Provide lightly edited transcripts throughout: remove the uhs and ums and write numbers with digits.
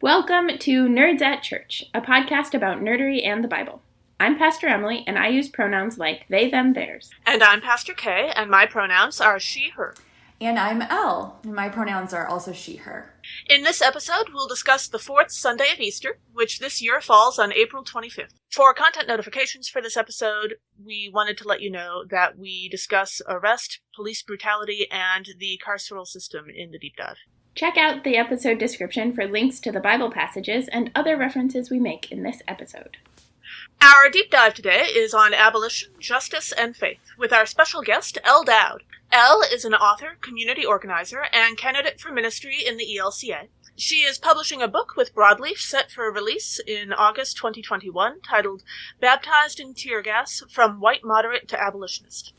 Welcome to Nerds at Church, a podcast about nerdery and the Bible. I'm Pastor Emily, and I use pronouns like they, them, theirs. And I'm Pastor Kay, and my pronouns are she, her. And I'm Elle, and my pronouns are also she, her. In this episode, we'll discuss the fourth Sunday of Easter, which this year falls on April 25th. For content notifications for this episode, we wanted to let you know that we discuss arrest, police brutality, and the carceral system in the deep dive. Check out the episode description for links to the Bible passages and other references we make in this episode. Our deep dive today is on abolition, justice, and faith, with our special guest, Elle Dowd. Elle is an author, community organizer, and candidate for ministry in the ELCA. She is publishing a book with Broadleaf set for release in August 2021 titled Baptized in Tear Gas, From White Moderate to Abolitionist.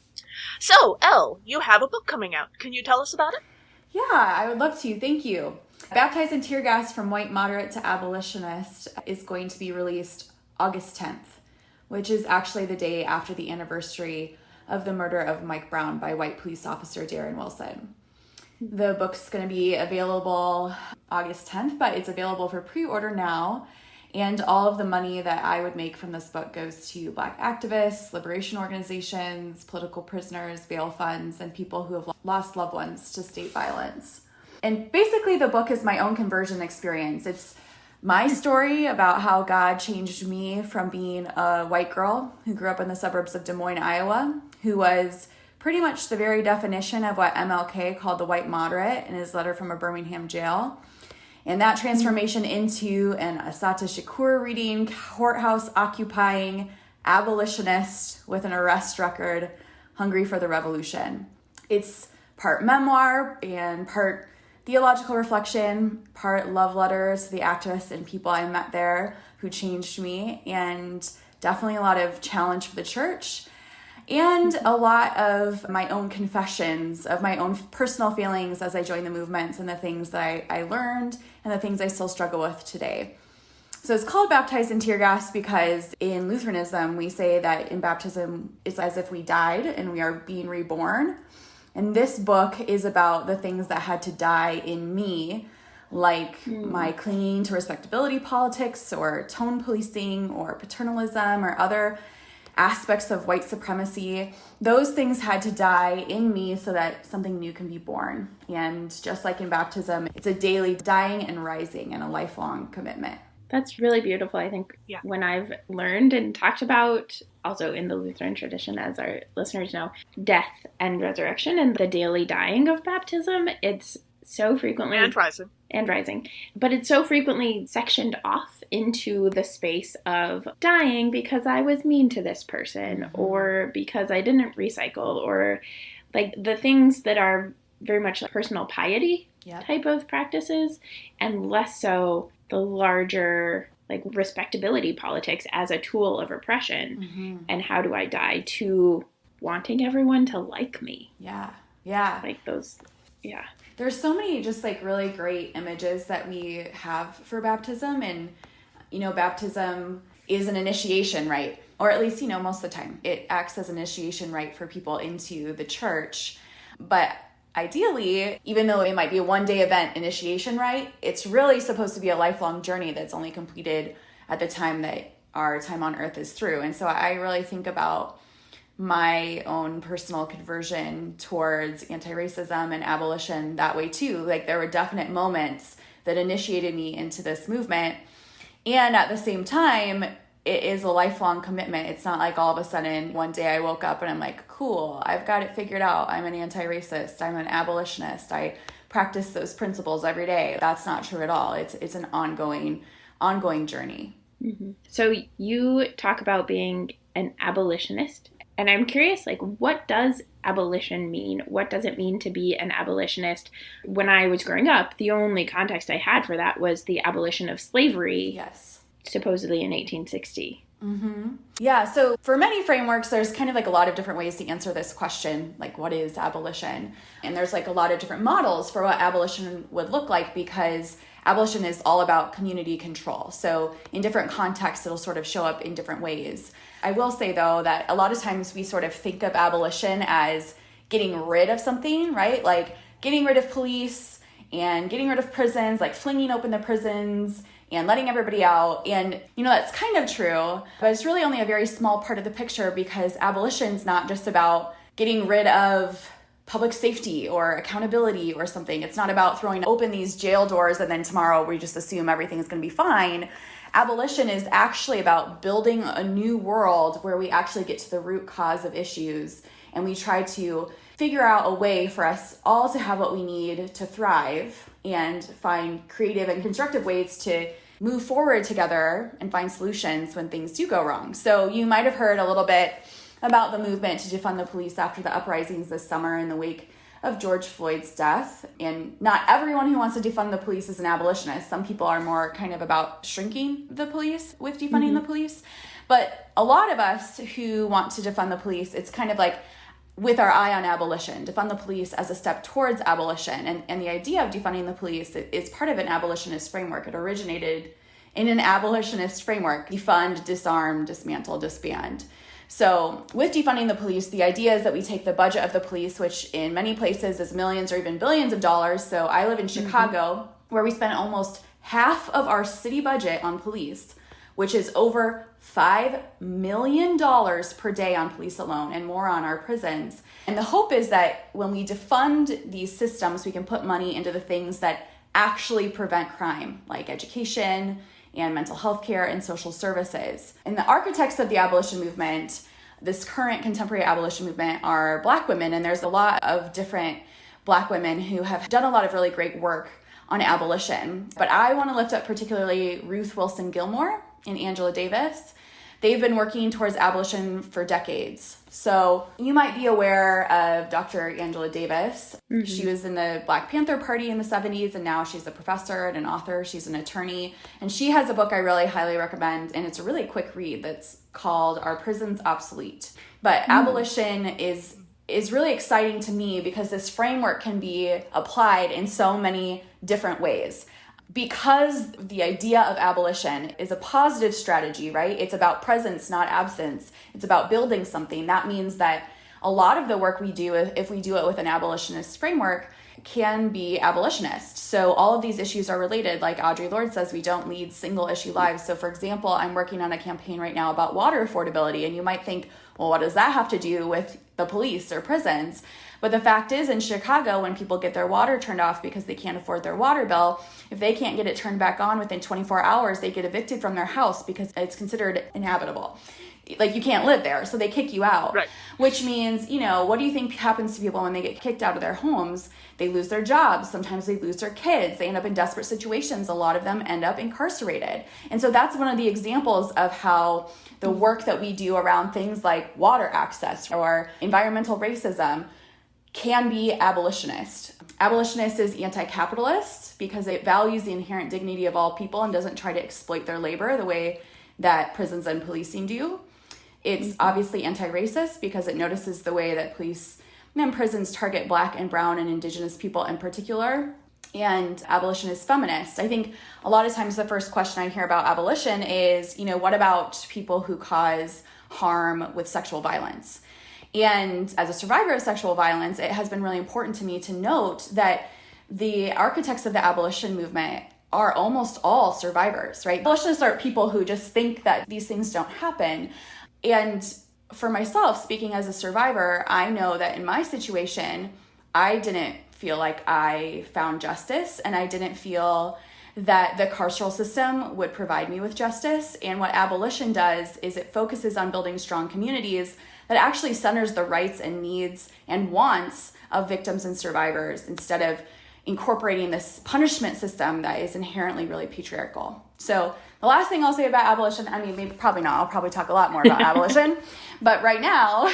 So, Elle, you have a book coming out. Can you tell us about it? Yeah, I would love to. Thank you. Baptized in Tear Gas, From White Moderate to Abolitionist is going to be released August 10th, which is actually the day after the anniversary of the murder of Mike Brown by white police officer Darren Wilson. The book's going to be available August 10th, but it's available for pre-order now. And all of the money that I would make from this book goes to Black activists, liberation organizations, political prisoners, bail funds, and people who have lost loved ones to state violence. And basically the book is my own conversion experience. It's my story about how God changed me from being a white girl who grew up in the suburbs of Des Moines, Iowa, who was pretty much the very definition of what MLK called the white moderate in his letter from a Birmingham jail. And that transformation into an Assata Shakur reading, courthouse occupying abolitionist with an arrest record, hungry for the revolution. It's part memoir and part theological reflection, part love letters to the activists and people I met there who changed me, and definitely a lot of challenge for the church. And a lot of my own confessions of my own personal feelings as I joined the movements and the things that I learned and the things I still struggle with today. So it's called Baptized in Tear Gas because in Lutheranism, we say that in baptism, it's as if we died and we are being reborn. And this book is about the things that had to die in me, like my clinging to respectability politics or tone policing or paternalism or other aspects of white supremacy. Those things had to die in me so that something new can be born. And just like in baptism, it's a daily dying and rising and a lifelong commitment. That's really beautiful. I think when I've learned and talked about, also in the Lutheran tradition, as our listeners know, death and resurrection and the daily dying of baptism, it's so frequently... And rising. But it's so frequently sectioned off into the space of dying because I was mean to this person or because I didn't recycle or like the things that are very much like personal piety type of practices and less so the larger like respectability politics as a tool of oppression and how do I die to wanting everyone to like me. Yeah. Like those, There's so many just like really great images that we have for baptism. And, you know, baptism is an initiation rite, or at least, you know, most of the time it acts as an initiation rite for people into the church. But ideally, even though it might be a one-day event initiation rite, it's really supposed to be a lifelong journey that's only completed at the time that our time on earth is through. And so I really think about my own personal conversion towards anti-racism and abolition that way too. Like there were definite moments that initiated me into this movement. And at the same time, it is a lifelong commitment. It's not like all of a sudden one day I woke up and I'm like, cool, I've got it figured out. I'm an anti-racist. I'm an abolitionist. I practice those principles every day. That's not true at all. It's an ongoing journey. So you talk about being an abolitionist. And I'm curious, like, what does abolition mean? What does it mean to be an abolitionist? When I was growing up, the only context I had for that was the abolition of slavery, supposedly in 1860. Yeah, so for many frameworks, there's kind of like a lot of different ways to answer this question, like what is abolition? And there's like a lot of different models for what abolition would look like because abolition is all about community control. So in different contexts, it'll sort of show up in different ways. I will say, though, that a lot of times we sort of think of abolition as getting rid of something, right? Like getting rid of police and getting rid of prisons, like flinging open the prisons and letting everybody out. And, that's kind of true, but it's really only a very small part of the picture, because abolition's not just about getting rid of public safety or accountability or something. It's not about throwing open these jail doors and then tomorrow we just assume everything is going to be fine. Abolition is actually about building a new world where we actually get to the root cause of issues, and we try to figure out a way for us all to have what we need to thrive and find creative and constructive ways to move forward together and find solutions when things do go wrong. So you might have heard a little bit about the movement to defund the police after the uprisings this summer in the wake of George Floyd's death. And not everyone who wants to defund the police is an abolitionist. Some people are more kind of about shrinking the police with defunding the police. But a lot of us who want to defund the police, it's kind of like with our eye on abolition, defund the police as a step towards abolition. And the idea of defunding the police is part of an abolitionist framework. It originated in an abolitionist framework: defund, disarm, dismantle, disband. So with defunding the police, the idea is that we take the budget of the police, which in many places is millions or even billions of dollars. So I live in Chicago, where we spend almost half of our city budget on police, which is over $5 million per day on police alone, and more on our prisons. And the hope is that when we defund these systems, we can put money into the things that actually prevent crime, like education and mental health care and social services. And the architects of the abolition movement, this current contemporary abolition movement, are Black women, and there's a lot of different Black women who have done a lot of really great work on abolition. But I want to lift up particularly Ruth Wilson Gilmore and Angela Davis. They've been working towards abolition for decades. So you might be aware of Dr. Angela Davis. She was in the Black Panther Party in the 70s, and now she's a professor and an author. She's an attorney. And she has a book I really highly recommend, and it's a really quick read, that's called Are Prisons Obsolete? But abolition is really exciting to me because this framework can be applied in so many different ways. Because the idea of abolition is a positive strategy, right? It's about presence, not absence. It's about building something. That means that a lot of the work we do, if we do it with an abolitionist framework, can be abolitionist. So all of these issues are related. Like Audre Lorde says, we don't lead single issue lives. So for example, I'm working on a campaign right now about water affordability. And you might think, well, what does that have to do with the police or prisons? But the fact is, in Chicago, when people get their water turned off because they can't afford their water bill, if they can't get it turned back on within 24 hours, they get evicted from their house because it's considered inhabitable. Like, you can't live there, so they kick you out. Right. Which means, what do you think happens to people when they get kicked out of their homes? They lose their jobs. Sometimes they lose their kids. They end up in desperate situations. A lot of them end up incarcerated. And so that's one of the examples of how the work that we do around things like water access or environmental racism can be abolitionist. Abolitionist is anti-capitalist because it values the inherent dignity of all people and doesn't try to exploit their labor the way that prisons and policing do. It's obviously anti-racist because it notices the way that police and prisons target Black and brown and indigenous people in particular. And abolition is feminist. I think a lot of times the first question I hear about abolition is, what about people who cause harm with sexual violence? And as a survivor of sexual violence, it has been really important to me to note that the architects of the abolition movement are almost all survivors, right? Abolitionists are people who just think that these things don't happen. And for myself, speaking as a survivor, I know that in my situation, I didn't feel like I found justice, and I didn't feel that the carceral system would provide me with justice. And what abolition does is it focuses on building strong communities that actually centers the rights and needs and wants of victims and survivors instead of incorporating this punishment system that is inherently really patriarchal. So the last thing I'll say about abolition, probably not, I'll probably talk a lot more about abolition, but right now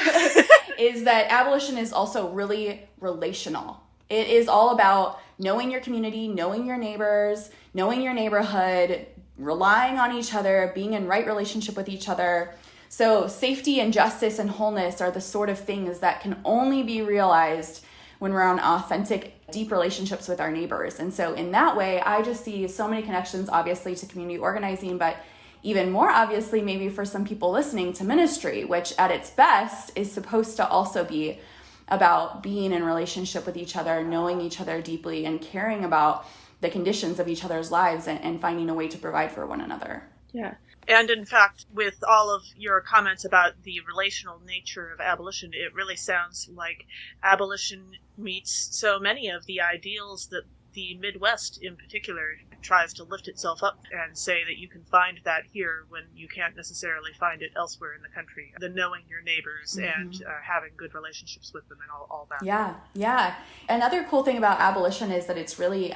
is that abolition is also really relational. It is all about knowing your community, knowing your neighbors, knowing your neighborhood, relying on each other, being in right relationship with each other. So safety and justice and wholeness are the sort of things that can only be realized when we're on authentic, deep relationships with our neighbors. And so in that way, I just see so many connections, obviously, to community organizing, but even more obviously, maybe for some people listening, to ministry, which at its best is supposed to also be about being in relationship with each other, knowing each other deeply, and caring about the conditions of each other's lives and finding a way to provide for one another. Yeah. And in fact, with all of your comments about the relational nature of abolition, it really sounds like abolition meets so many of the ideals that the Midwest in particular tries to lift itself up and say that you can find that here when you can't necessarily find it elsewhere in the country. The knowing your neighbors and having good relationships with them and all that. Yeah. Another cool thing about abolition is that it's really,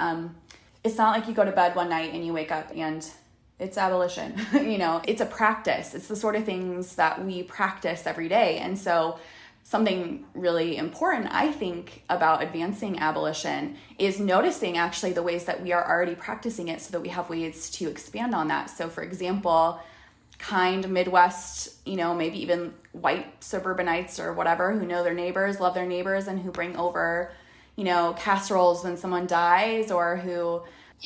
it's not like you go to bed one night and you wake up and it's abolition. It's a practice. It's the sort of things that we practice every day. And so something really important, I think, about advancing abolition is noticing actually the ways that we are already practicing it so that we have ways to expand on that. So for example, kind Midwest, maybe even white suburbanites or whatever who know their neighbors, love their neighbors, and who bring over, casseroles when someone dies, or who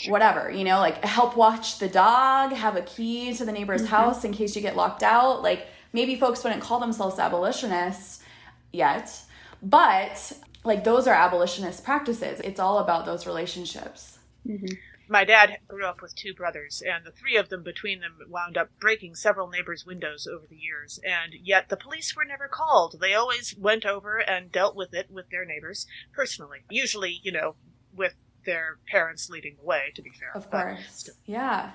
whatever, like help watch the dog, have a key to the neighbor's house in case you get locked out. Like maybe folks wouldn't call themselves abolitionists yet, but like those are abolitionist practices. It's all about those relationships. My dad grew up with two brothers, and the three of them between them wound up breaking several neighbors' windows over the years, and yet the police were never called. They always went over and dealt with it with their neighbors personally, usually, with their parents leading the way, to be fair. Of course. Yeah,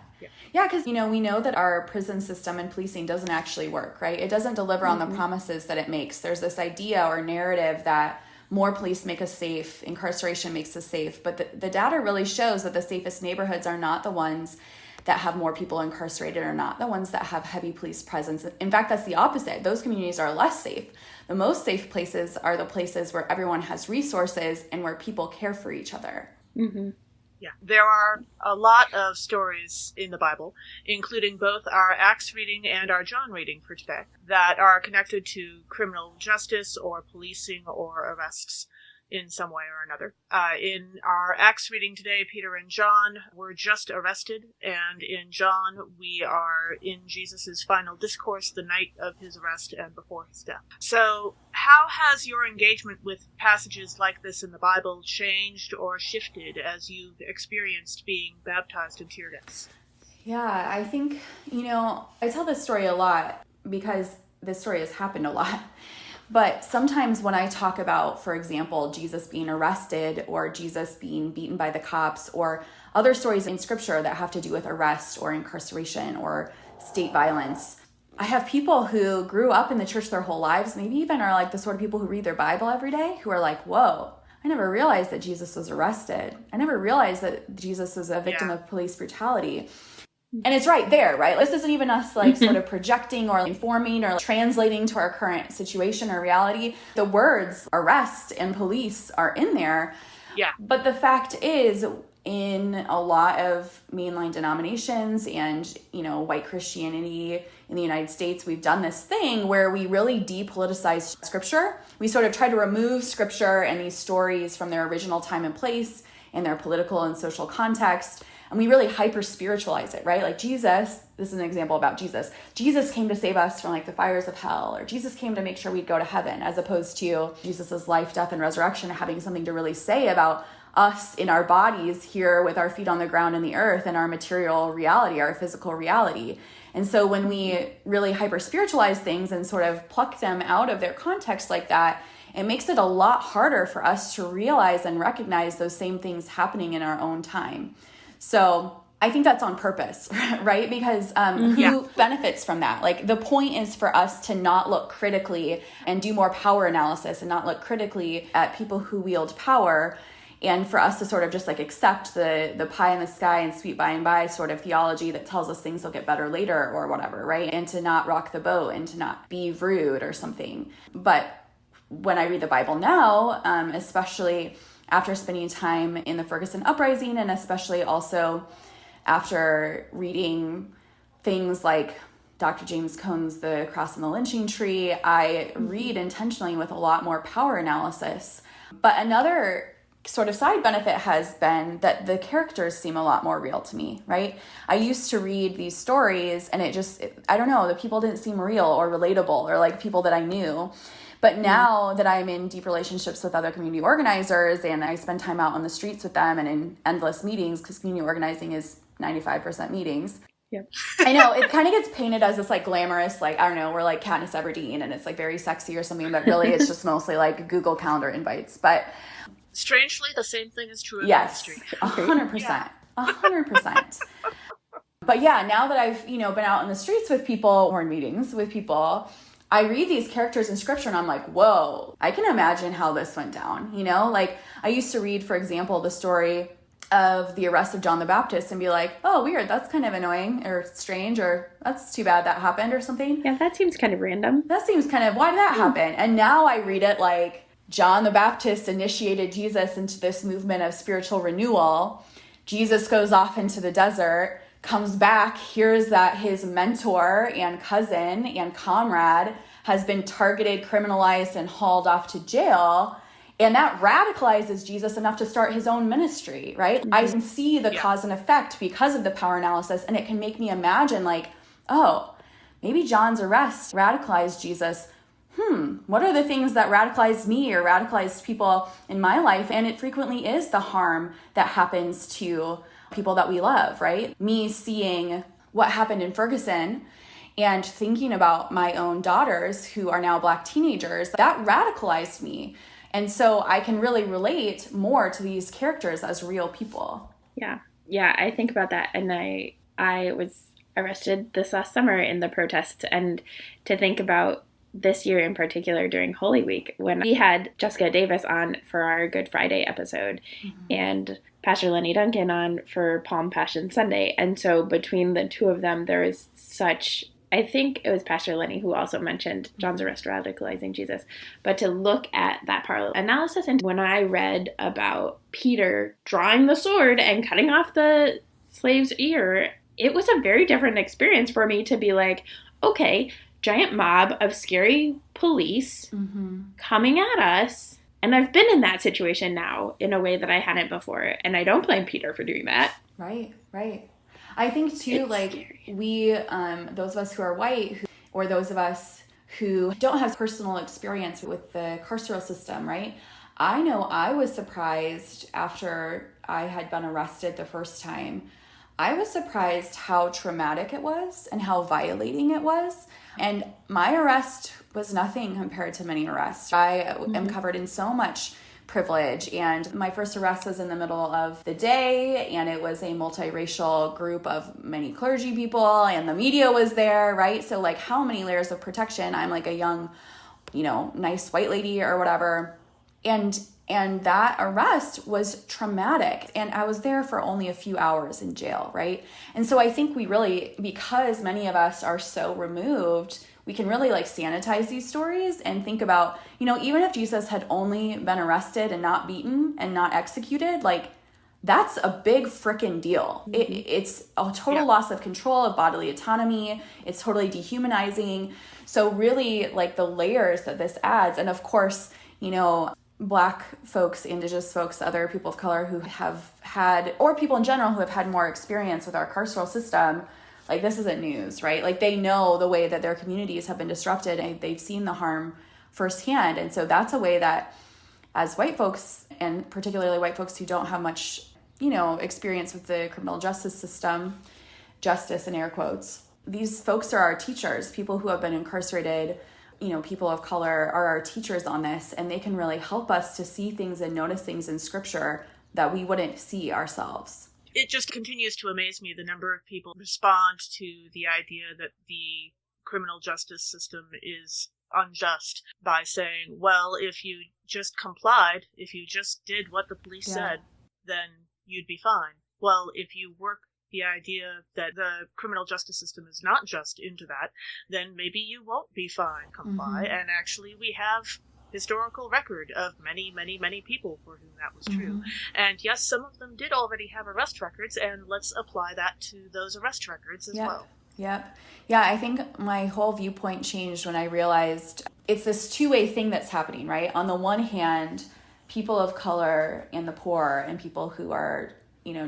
because, we know that our prison system and policing doesn't actually work, right? It doesn't deliver on the promises that it makes. There's this idea or narrative that more police make us safe, incarceration makes us safe, but the data really shows that the safest neighborhoods are not the ones that have more people incarcerated, or not the ones that have heavy police presence. In fact, that's the opposite. Those communities are less safe. The most safe places are the places where everyone has resources and where people care for each other. Yeah, there are a lot of stories in the Bible, including both our Acts reading and our John reading for today, that are connected to criminal justice or policing or arrests in some way or another. In our Acts reading today, Peter and John were just arrested, and in John, we are in Jesus' final discourse the night of his arrest and before his death. So, how has your engagement with passages like this in the Bible changed or shifted as you've experienced being baptized in tear gas? Yeah, I think, I tell this story a lot because this story has happened a lot. But sometimes when I talk about, for example, Jesus being arrested or Jesus being beaten by the cops or other stories in scripture that have to do with arrest or incarceration or state violence, I have people who grew up in the church their whole lives, maybe even are like the sort of people who read their Bible every day, who are like, whoa, I never realized that Jesus was arrested. I never realized that Jesus was a victim of police brutality. And it's right there, right? This isn't even us sort of projecting or informing or translating to our current situation or reality. The words arrest and police are in there. Yeah. But the fact is, in a lot of mainline denominations and, white Christianity in the United States, we've done this thing where we really depoliticize scripture. We sort of try to remove scripture and these stories from their original time and place and their political and social context. And we really hyper-spiritualize it, right? Like Jesus, this is an example about Jesus. Jesus came to save us from the fires of hell, or Jesus came to make sure we'd go to heaven, as opposed to Jesus's life, death, and resurrection having something to really say about us in our bodies here with our feet on the ground in the earth and our material reality, our physical reality. And so when we really hyper-spiritualize things and sort of pluck them out of their context like that, it makes it a lot harder for us to realize and recognize those same things happening in our own time. So I think that's on purpose, right? Because who benefits from that? The point is for us to not look critically and do more power analysis and not look critically at people who wield power, and for us to sort of just accept the pie in the sky and sweet by and by sort of theology that tells us things will get better later or whatever, right? And to not rock the boat and to not be rude or something. But when I read the Bible now, especially after spending time in the Ferguson uprising, and especially also after reading things like Dr. James Cone's The Cross and the Lynching Tree, I read intentionally with a lot more power analysis. But another sort of side benefit has been that the characters seem a lot more real to me, right? I used to read these stories and I don't know, the people didn't seem real or relatable or like people that I knew. But now that I'm in deep relationships with other community organizers and I spend time out on the streets with them and in endless meetings, because community organizing is 95% meetings. Yep. I know it kind of gets painted as this like glamorous, like, I don't know, we're like Katniss Everdeen and it's like very sexy or something, but really it's just mostly like Google Calendar invites. But strangely, the same thing is true in yes, industry. 100%, 100%. But yeah, now that I've, been out in the streets with people or in meetings with people, I read these characters in scripture and I'm like, whoa, I can imagine how this went down. Like I used to read, for example, the story of the arrest of John the Baptist and be like, oh, weird, that's kind of annoying or strange, or that's too bad that happened or something. Yeah, that seems kind of random. That seems kind of, why did that happen? And now I read it like John the Baptist initiated Jesus into this movement of spiritual renewal. Jesus goes off into the desert, comes back, hears that his mentor and cousin and comrade has been targeted, criminalized, and hauled off to jail. And that radicalizes Jesus enough to start his own ministry, right? Mm-hmm. I can see the cause and effect because of the power analysis, and it can make me imagine like, oh, maybe John's arrest radicalized Jesus. What are the things that radicalized me or radicalized people in my life? And it frequently is the harm that happens to people that we love, right? Me seeing what happened in Ferguson and thinking about my own daughters who are now Black teenagers, that radicalized me. And so I can really relate more to these characters as real people. Yeah. Yeah, I think about that. And I was arrested this last summer in the protests, and to think about this year in particular during Holy Week when we had Jessica Davis on for our Good Friday episode and Pastor Lenny Duncan on for Palm Passion Sunday. And so between the two of them, there is such, I think it was Pastor Lenny who also mentioned John's arrest radicalizing Jesus. But to look at that parallel analysis, and when I read about Peter drawing the sword and cutting off the slave's ear, it was a very different experience for me to be like, okay, giant mob of scary police coming at us. And I've been in that situation now in a way that I hadn't before. And I don't blame Peter for doing that. Right. I think too, it's like scary. We, those of us who are white, or those of us who don't have personal experience with the carceral system, right? I know I was surprised after I had been arrested the first time. I was surprised how traumatic it was and how violating it was. And my arrest was nothing compared to many arrests. I am covered in so much privilege, and my first arrest was in the middle of the day, and it was a multiracial group of many clergy people, and the media was there, right? So like, how many layers of protection? I'm like a young, nice white lady or whatever. And that arrest was traumatic. And I was there for only a few hours in jail, right? And so I think we really, because many of us are so removed, we can really like sanitize these stories and think about, even if Jesus had only been arrested and not beaten and not executed, like that's a big frickin' deal. It's a total loss of control of bodily autonomy. It's totally dehumanizing. So really like the layers that this adds. And of course, Black folks, Indigenous folks, other people of color who have had, or people in general who have had more experience with our carceral system, like this isn't news, right? Like they know the way that their communities have been disrupted and they've seen the harm firsthand. And so that's a way that as white folks, and particularly white folks who don't have much, experience with the criminal justice system, justice in air quotes, these folks are our teachers. People who have been incarcerated, people of color are our teachers on this, and they can really help us to see things and notice things in scripture that we wouldn't see ourselves. It just continues to amaze me the number of people respond to the idea that the criminal justice system is unjust by saying, well, if you just complied, if you just did what the police said, then you'd be fine. Well, if you work the idea that the criminal justice system is not just into that, then maybe you won't be fine, comply. And actually we have historical record of many, many, many people for whom that was true. And yes, some of them did already have arrest records, and let's apply that to those arrest records as well. Yep. Yeah, I think my whole viewpoint changed when I realized it's this two-way thing that's happening, right? On the one hand, people of color and the poor and people who are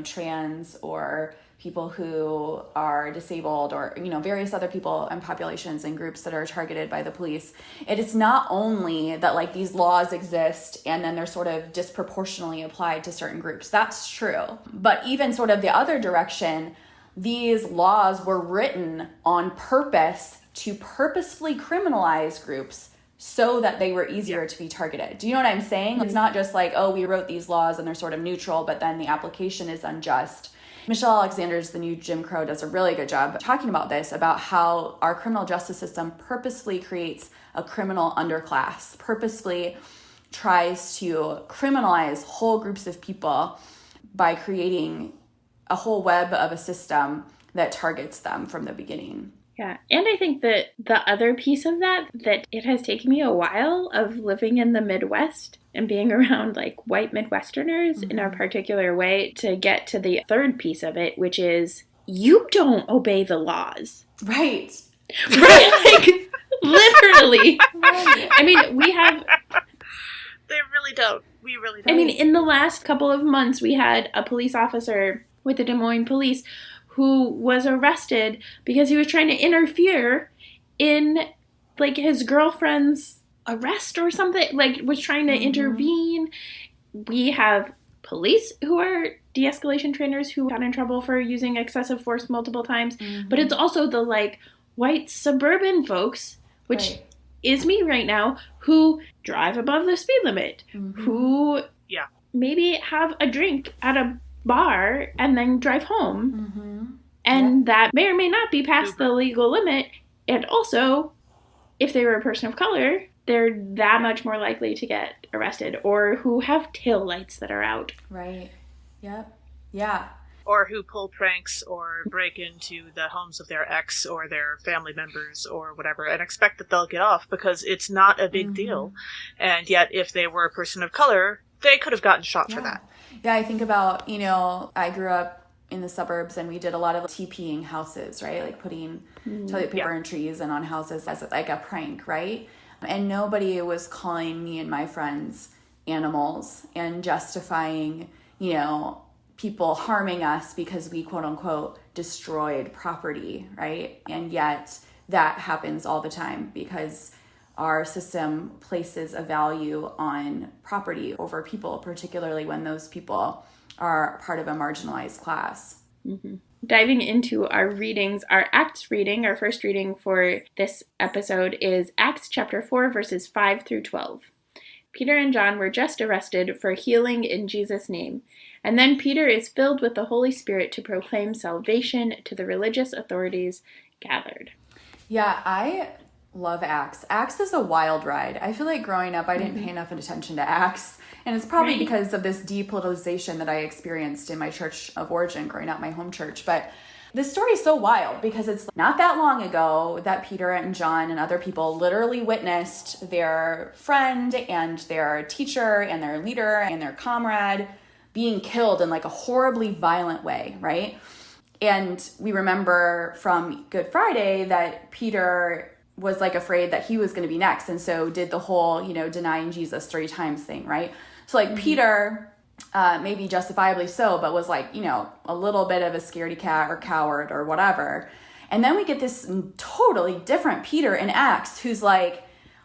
trans or people who are disabled or, various other people and populations and groups that are targeted by the police. It is not only that like these laws exist and then they're sort of disproportionately applied to certain groups. That's true. But even sort of the other direction, these laws were written on purpose to purposefully criminalize groups so that they were easier to be targeted. Do you know what I'm saying? It's not just like, oh, we wrote these laws and they're sort of neutral, but then the application is unjust. Michelle Alexander's The New Jim Crow does a really good job talking about this, about how our criminal justice system purposefully creates a criminal underclass, purposefully tries to criminalize whole groups of people by creating a whole web of a system that targets them from the beginning. Yeah, and I think that the other piece of that it has taken me a while of living in the Midwest and being around like white Midwesterners in a particular way to get to the third piece of it, which is you don't obey the laws. Right. Right? Like, literally. Right. I mean, we have... They really don't. We really don't. I mean, in the last couple of months, we had a police officer with the Des Moines Police who was arrested because he was trying to interfere in, like, his girlfriend's arrest or something, like, was trying to intervene. We have police who are de-escalation trainers who got in trouble for using excessive force multiple times, but it's also the, like, white suburban folks, which is me right now, who drive above the speed limit, who maybe have a drink at a bar and then drive home. And that may or may not be past the legal limit. And also, if they were a person of color, they're that much more likely to get arrested, or who have tail lights that are out. Right. Yep. Yeah. Or who pull pranks or break into the homes of their ex or their family members or whatever and expect that they'll get off because it's not a big deal. And yet, if they were a person of color, they could have gotten shot for that. Yeah, I think about, I grew up in the suburbs and we did a lot of TPing houses, right? Like putting toilet paper in trees and on houses as like a prank, right? And nobody was calling me and my friends animals and justifying, people harming us because we quote unquote destroyed property, right? And yet that happens all the time because our system places a value on property over people, particularly when those people are part of a marginalized class. Diving into our readings, our Acts reading, our first reading for this episode is Acts chapter 4, verses 5 through 12. Peter and John were just arrested for healing in Jesus' name. And then Peter is filled with the Holy Spirit to proclaim salvation to the religious authorities gathered. Yeah, I love Acts. Acts is a wild ride. I feel like growing up, I didn't pay enough attention to Acts. And it's probably because of this depoliticization that I experienced in my church of origin, growing up my home church. But this story is so wild because it's not that long ago that Peter and John and other people literally witnessed their friend and their teacher and their leader and their comrade being killed in like a horribly violent way, right? And we remember from Good Friday that Peter was like afraid that he was going to be next. And so did the whole, denying Jesus 3 times thing, right? So like Peter, maybe justifiably so, but was like, a little bit of a scaredy cat or coward or whatever. And then we get this totally different Peter in Acts who's like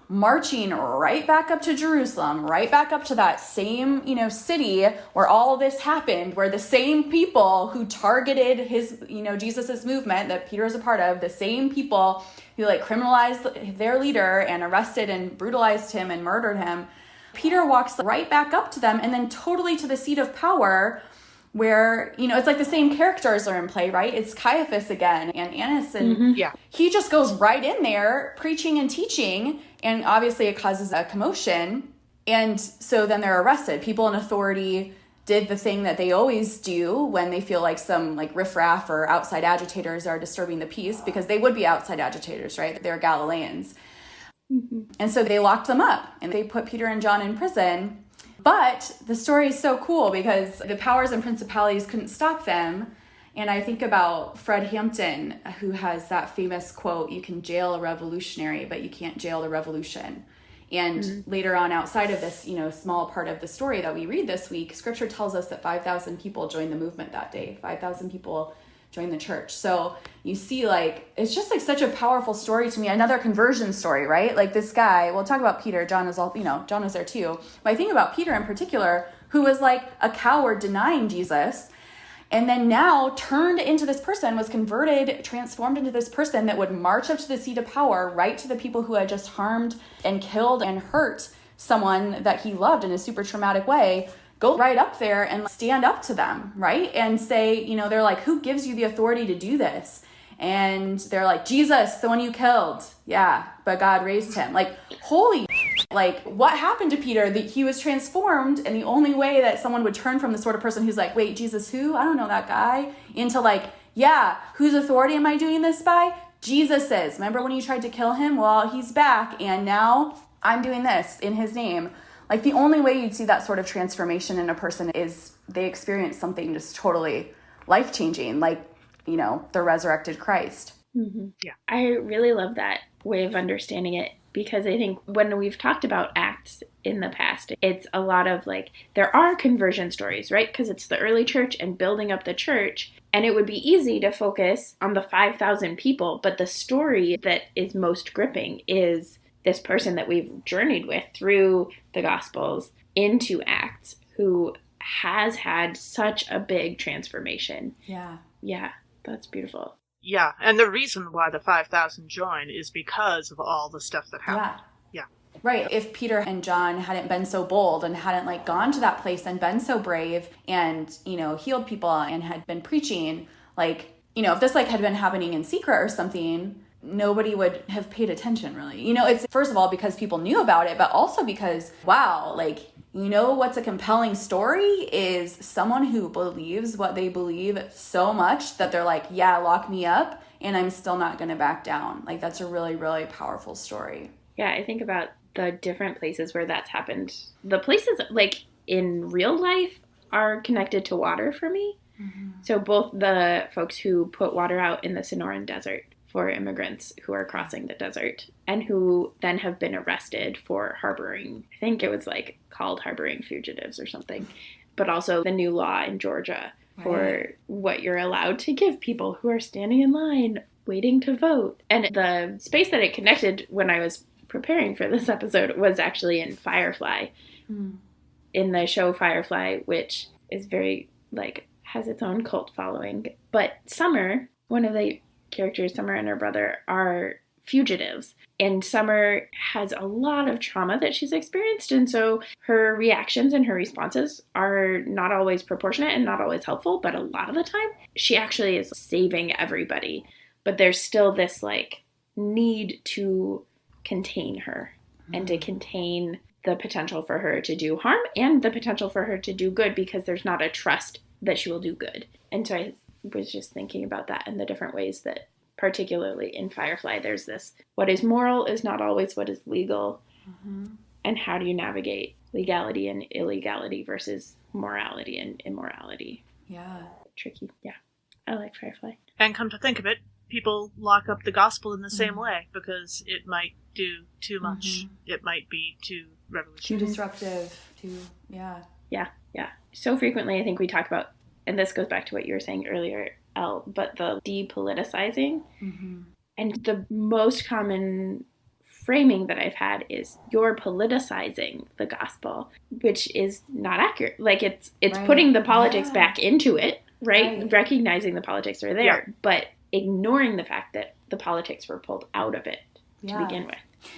marching right back up to Jerusalem, right back up to that same, city where all this happened, where the same people who targeted his, Jesus's movement that Peter is a part of, the same people who like criminalized their leader and arrested and brutalized him and murdered him. Peter walks right back up to them and then totally to the seat of power where, it's like the same characters are in play, right? It's Caiaphas again and Annas. And he just goes right in there preaching and teaching. And obviously it causes a commotion. And so then they're arrested. People in authority did the thing that they always do when they feel like some like riffraff or outside agitators are disturbing the peace, because they would be outside agitators, right? They're Galileans. And so they locked them up and they put Peter and John in prison. But the story is so cool because the powers and principalities couldn't stop them. And I think about Fred Hampton, who has that famous quote, "You can jail a revolutionary, but you can't jail the revolution." And later on, outside of this, small part of the story that we read this week, scripture tells us that 5,000 people joined the movement that day. 5,000 people joined the church. So you see, it's just such a powerful story to me. Another conversion story, right? Like this guy, we'll talk about Peter. John was John was there too. But I think about Peter in particular, who was like a coward denying Jesus, and then now turned into this person, was converted, transformed into this person that would march up to the seat of power, right to the people who had just harmed and killed and hurt someone that he loved in a super traumatic way, go right up there and stand up to them, right? And say, they're like, who gives you the authority to do this? And they're like, Jesus, the one you killed. Yeah, but God raised him. Like, holy what happened to Peter? That he was transformed, and the only way that someone would turn from the sort of person who's like, wait, Jesus who? I don't know that guy, into yeah, whose authority am I doing this by? Jesus's. Remember when you tried to kill him? Well, he's back, and now I'm doing this in his name. The only way you'd see that sort of transformation in a person is they experience something just totally life-changing, the resurrected Christ. Mm-hmm. Yeah. I really love that way of understanding it, because I think when we've talked about Acts in the past, it's a lot of there are conversion stories, right? Because it's the early church and building up the church. And it would be easy to focus on the 5,000 people, but the story that is most gripping is this person that we've journeyed with through the Gospels into Acts, who has had such a big transformation. Yeah. Yeah, that's beautiful. Yeah, and the reason why the 5,000 joined is because of all the stuff that happened. Yeah. Right. If Peter and John hadn't been so bold and hadn't gone to that place and been so brave and, healed people and had been preaching, if this had been happening in secret or something, nobody would have paid attention, really. It's first of all because people knew about it, but also because, wow, what's a compelling story is someone who believes what they believe so much that they're like, yeah, lock me up and I'm still not going to back down. That's a really, really powerful story. Yeah, I think about the different places where that's happened. The places in real life are connected to water for me. Mm-hmm. So both the folks who put water out in the Sonoran Desert for immigrants who are crossing the desert and who then have been arrested for harboring, I think it was called harboring fugitives or something, but also the new law in Georgia for what you're allowed to give people who are standing in line waiting to vote. And the space that it connected when I was preparing for this episode was actually in Firefly, in the show Firefly, which is very has its own cult following. But Summer, one of the characters, Summer and her brother, are fugitives, and Summer has a lot of trauma that she's experienced, and so her reactions and her responses are not always proportionate and not always helpful, but a lot of the time she actually is saving everybody, but there's still this need to contain her and to contain the potential for her to do harm and the potential for her to do good, because there's not a trust that she will do good. And so I was just thinking about that and the different ways that, particularly in Firefly, there's this, what is moral is not always what is legal. Mm-hmm. And how do you navigate legality and illegality versus morality and immorality? Yeah. Tricky. Yeah. I like Firefly. And come to think of it, people lock up the gospel in the same way because it might do too much. Mm-hmm. It might be too revolutionary. Too disruptive. Yeah. So frequently I think we talk about, and this goes back to what you were saying earlier, Elle, but the depoliticizing. Mm-hmm. And the most common framing that I've had is you're politicizing the gospel, which is not accurate. It's right. Putting the politics back into it, right? Recognizing the politics are there, but ignoring the fact that the politics were pulled out of it to begin with.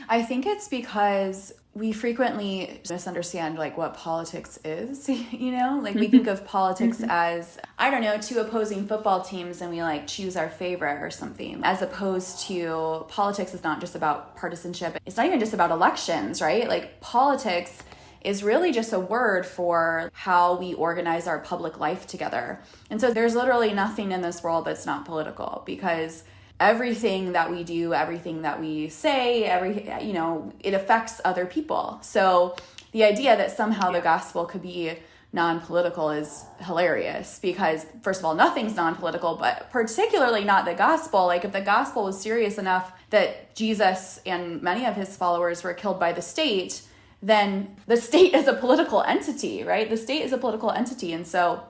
I think it's because we frequently misunderstand what politics is, we think of politics as, I don't know, two opposing football teams and we choose our favorite or something, as opposed to politics is not just about partisanship. It's not even just about elections, right? Politics is really just a word for how we organize our public life together. And so there's literally nothing in this world that's not political, because everything that we do, everything that we say, it affects other people. So the idea that somehow the gospel could be non-political is hilarious, because first of all, nothing's non-political, but particularly not the gospel. If the gospel was serious enough that Jesus and many of his followers were killed by the state, then the state is a political entity, right? The state is a political entity. And so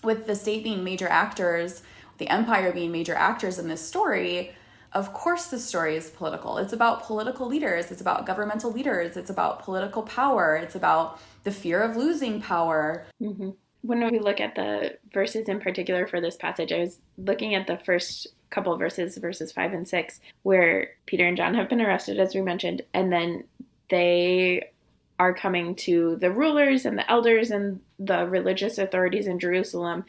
with the state being major actors, the empire being major actors in this story, of course the story is political. It's about political leaders. It's about governmental leaders. It's about political power. It's about the fear of losing power. Mm-hmm. When we look at the verses in particular for this passage, I was looking at the first couple of verses 5 and 6, where Peter and John have been arrested, as we mentioned, and then they are coming to the rulers and the elders and the religious authorities in Jerusalem.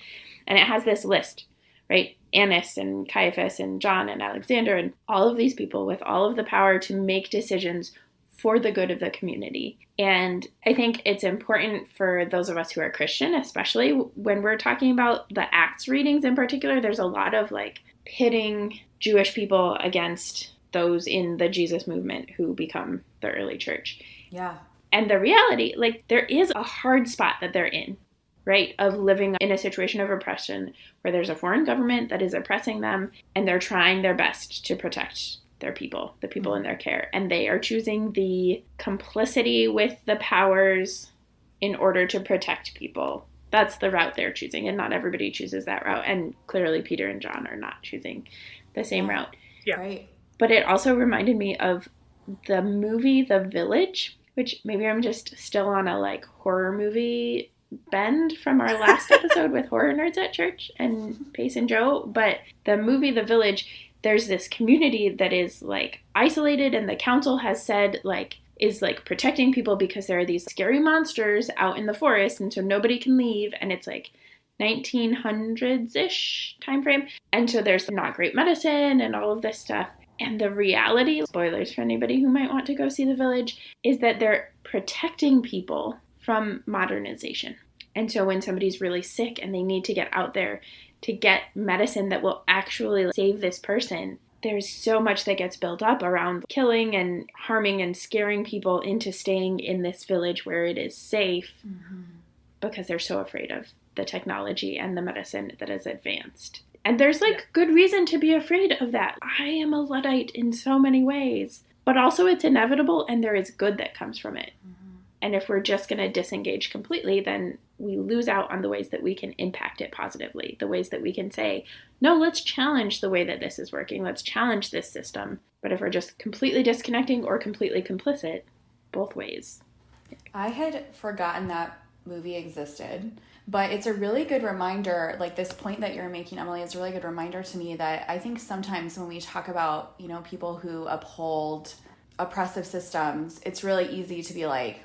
And it has this list, right? Annas and Caiaphas and John and Alexander and all of these people with all of the power to make decisions for the good of the community. And I think it's important for those of us who are Christian, especially when we're talking about the Acts readings in particular, there's a lot of like pitting Jewish people against those in the Jesus movement who become the early church. Yeah. And the reality, like, there is a hard spot that they're in, right? Of living in a situation of oppression where there's a foreign government that is oppressing them and they're trying their best to protect their people, the people in their care. And they are choosing the complicity with the powers in order to protect people. That's the route they're choosing. And not everybody chooses that route. And clearly Peter and John are not choosing the same route. Yeah. Right. But it also reminded me of the movie The Village, which maybe I'm just still on a like horror movie bend from our last episode with Horror Nerds at Church and Pace and Joe. But the movie The Village, there's this community that is like isolated, and the council has said like is like protecting people because there are these scary monsters out in the forest, and so nobody can leave, and it's like 1900s-ish time frame. And so there's not great medicine and all of this stuff. And the reality, spoilers for anybody who might want to go see The Village, is that they're protecting people from modernization. And so when somebody's really sick and they need to get out there to get medicine that will actually save this person, there's so much that gets built up around killing and harming and scaring people into staying in this village where it is safe because they're so afraid of the technology and the medicine that is advanced. And there's like good reason to be afraid of that. I am a Luddite in so many ways, but also it's inevitable and there is good that comes from it. And if we're just going to disengage completely, then we lose out on the ways that we can impact it positively, the ways that we can say, no, let's challenge the way that this is working. Let's challenge this system. But if we're just completely disconnecting or completely complicit, both ways. I had forgotten that movie existed. But it's a really good reminder, like this point that you're making, Emily, is a really good reminder to me that I think sometimes when we talk about, you know, people who uphold oppressive systems, it's really easy to be like,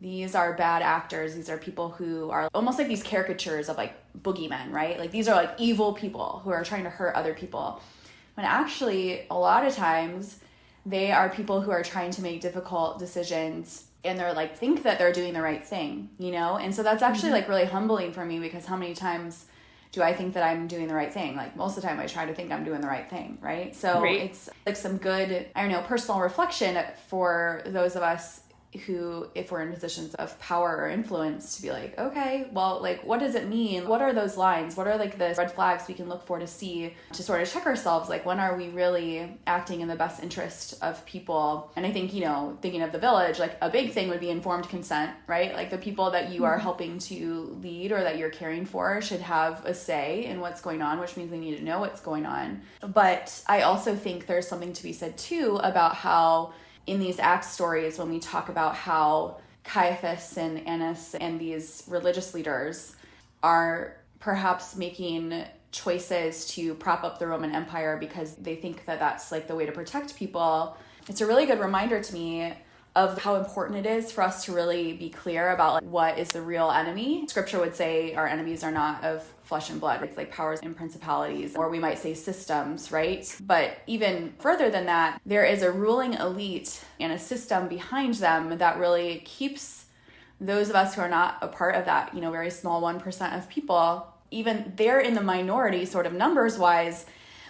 these are bad actors. These are people who are almost like these caricatures of like boogeymen, right? Like these are like evil people who are trying to hurt other people. When actually, a lot of times, they are people who are trying to make difficult decisions and they're like, think that they're doing the right thing, you know? And so that's actually like really humbling for me, because how many times do I think that I'm doing the right thing? Like most of the time I try to think I'm doing the right thing, right? So it's like some good, I don't know, personal reflection for those of us who, if we're in positions of power or influence, to be like, okay, well, like, what does it mean? What are those lines? What are like the red flags we can look for to see, to sort of check ourselves? Like, when are we really acting in the best interest of people? And I think, you know, thinking of The Village, like a big thing would be informed consent, right? Like the people that you are helping to lead or that you're caring for should have a say in what's going on, which means they need to know what's going on. But I also think there's something to be said too about how in these Acts stories, when we talk about how Caiaphas and Annas and these religious leaders are perhaps making choices to prop up the Roman Empire because they think that that's like the way to protect people, it's a really good reminder to me of how important it is for us to really be clear about like, what is the real enemy. Scripture would say our enemies are not of flesh and blood. It's like powers and principalities, or we might say systems, right? But even further than that, there is a ruling elite and a system behind them that really keeps those of us who are not a part of that, you know, very small 1% of people, even they're in the minority sort of numbers wise,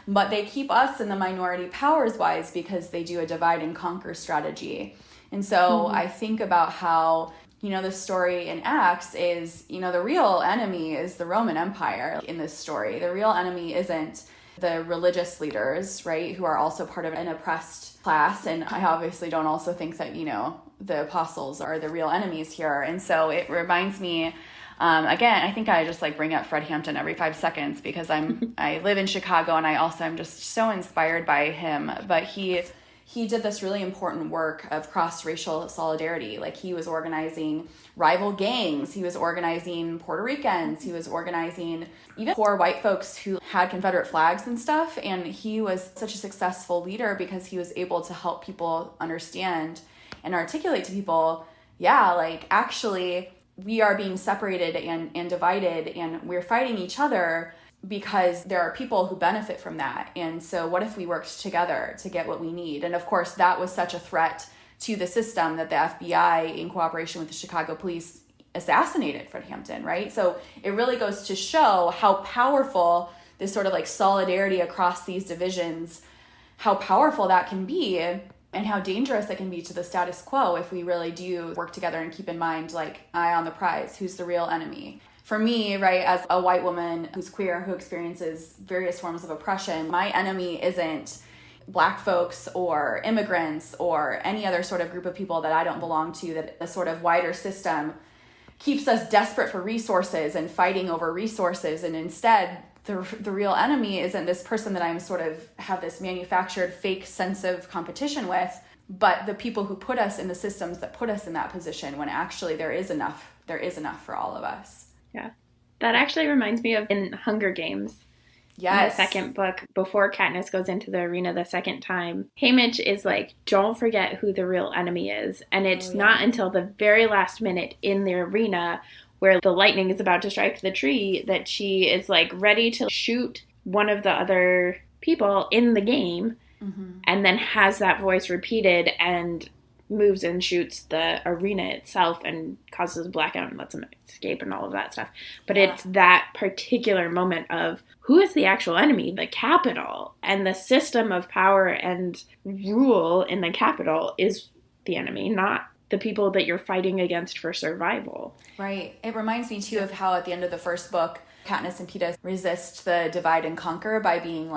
but they keep us in the minority powers wise because they do a divide and conquer strategy. And so I think about how, you know, the story in Acts is, you know, the real enemy is the Roman Empire in this story. The real enemy isn't the religious leaders, right, who are also part of an oppressed class. And I obviously don't also think that, the apostles are the real enemies here. And so it reminds me, again, I think I just bring up Fred Hampton every 5 seconds because I live in Chicago, and I also am just so inspired by him. But he did this really important work of cross-racial solidarity. He was organizing rival gangs. He was organizing Puerto Ricans. He was organizing even poor white folks who had Confederate flags and stuff. And he was such a successful leader because he was able to help people understand and articulate to people, actually we are being separated and divided, and we're fighting each other because there are people who benefit from that. And so what if we worked together to get what we need? And of course, that was such a threat to the system that the FBI, in cooperation with the Chicago police, assassinated Fred Hampton, right? So it really goes to show how powerful this sort of solidarity across these divisions, how powerful that can be, and how dangerous it can be to the status quo if we really do work together and keep in mind, eye on the prize, who's the real enemy. For me, right, as a white woman who's queer, who experiences various forms of oppression, my enemy isn't Black folks or immigrants or any other sort of group of people that I don't belong to, that a sort of wider system keeps us desperate for resources and fighting over resources. And instead, the real enemy isn't this person that I'm sort of have this manufactured fake sense of competition with, but the people who put us in the systems that put us in that position, when actually there is enough for all of us. Yeah. That actually reminds me of in Hunger Games. Yes. In the second book, before Katniss goes into the arena the second time, Haymitch is don't forget who the real enemy is. And it's not until the very last minute in the arena where the lightning is about to strike the tree that she is ready to shoot one of the other people in the game, and then has that voice repeated and moves and shoots the arena itself and causes a blackout and lets them escape and all of that stuff. But it's that particular moment of who is the actual enemy, the Capitol, and the system of power and rule in the Capitol is the enemy, not the people that you're fighting against for survival. Right. It reminds me too of how at the end of the first book, Katniss and Peeta resist the divide and conquer by being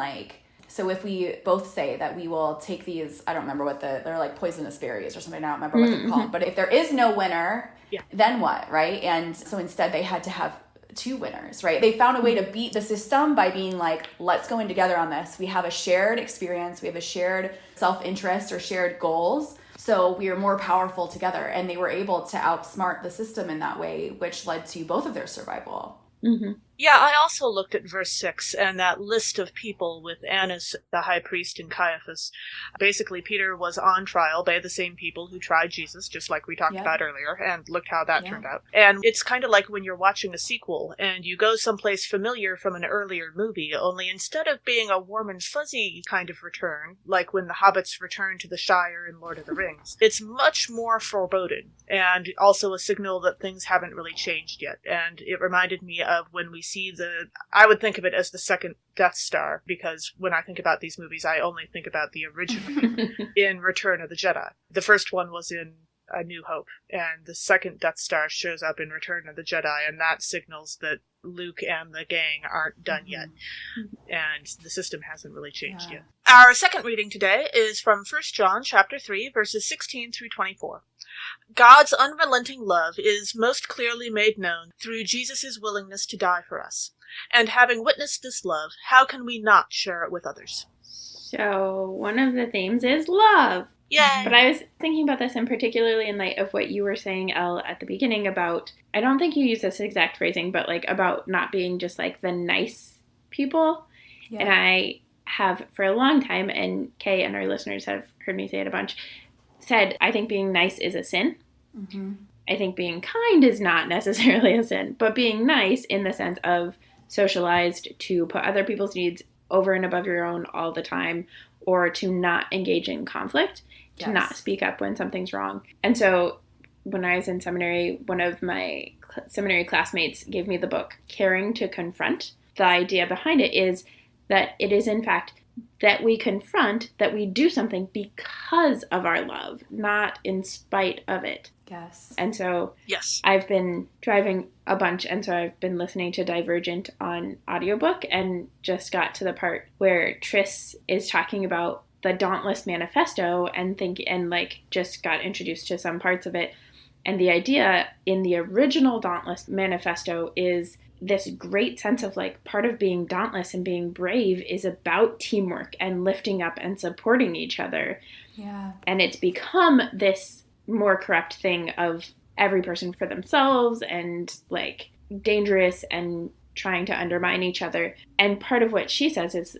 so if we both say that we will take these, I don't remember what they're poisonous berries or something, I don't remember what they're called, but if there is no winner, then what, right? And so instead they had to have two winners, right? They found a way to beat the system by being let's go in together on this. We have a shared experience, we have a shared self-interest or shared goals, so we are more powerful together. And they were able to outsmart the system in that way, which led to both of their survival. Mm-hmm. Yeah, I also looked at verse 6 and that list of people with Annas, the high priest, and Caiaphas. Basically, Peter was on trial by the same people who tried Jesus, just like we talked about earlier, and looked how that turned out. And it's kind of like when you're watching a sequel and you go someplace familiar from an earlier movie, only instead of being a warm and fuzzy kind of return, like when the hobbits return to the Shire in Lord of the Rings, it's much more foreboding, and also a signal that things haven't really changed yet. And it reminded me of when we see I would think of it as the second Death Star, because when I think about these movies, I only think about the original in Return of the Jedi. The first one was in A New Hope, and the second Death Star shows up in Return of the Jedi, and that signals that Luke and the gang aren't done yet, and the system hasn't really changed yet. Our second reading today is from 1 John chapter 3, verses 16 through 24. God's unrelenting love is most clearly made known through Jesus' willingness to die for us. And having witnessed this love, how can we not share it with others? So one of the themes is love. Yay! But I was thinking about this, and particularly in light of what you were saying, Elle, at the beginning about, I don't think you use this exact phrasing, but about not being just the nice people. Yeah. And I have for a long time, and Kay and our listeners have heard me say it a bunch, said, I think being nice is a sin. Mm-hmm. I think being kind is not necessarily a sin, but being nice in the sense of socialized to put other people's needs over and above your own all the time, or to not engage in conflict, to not speak up when something's wrong. And so when I was in seminary, one of my seminary classmates gave me the book, Caring to Confront. The idea behind it is that it is, in fact, that we confront, that we do something because of our love, not in spite of it. Yes. And so Yes. I've been driving a bunch, and so I've been listening to Divergent on audiobook and just got to the part where Triss is talking about the Dauntless Manifesto and just got introduced to some parts of it. And the idea in the original Dauntless Manifesto is this great sense of like part of being dauntless and being brave is about teamwork and lifting up and supporting each other. Yeah. And it's become this more corrupt thing of every person for themselves and like dangerous and trying to undermine each other. And part of what she says is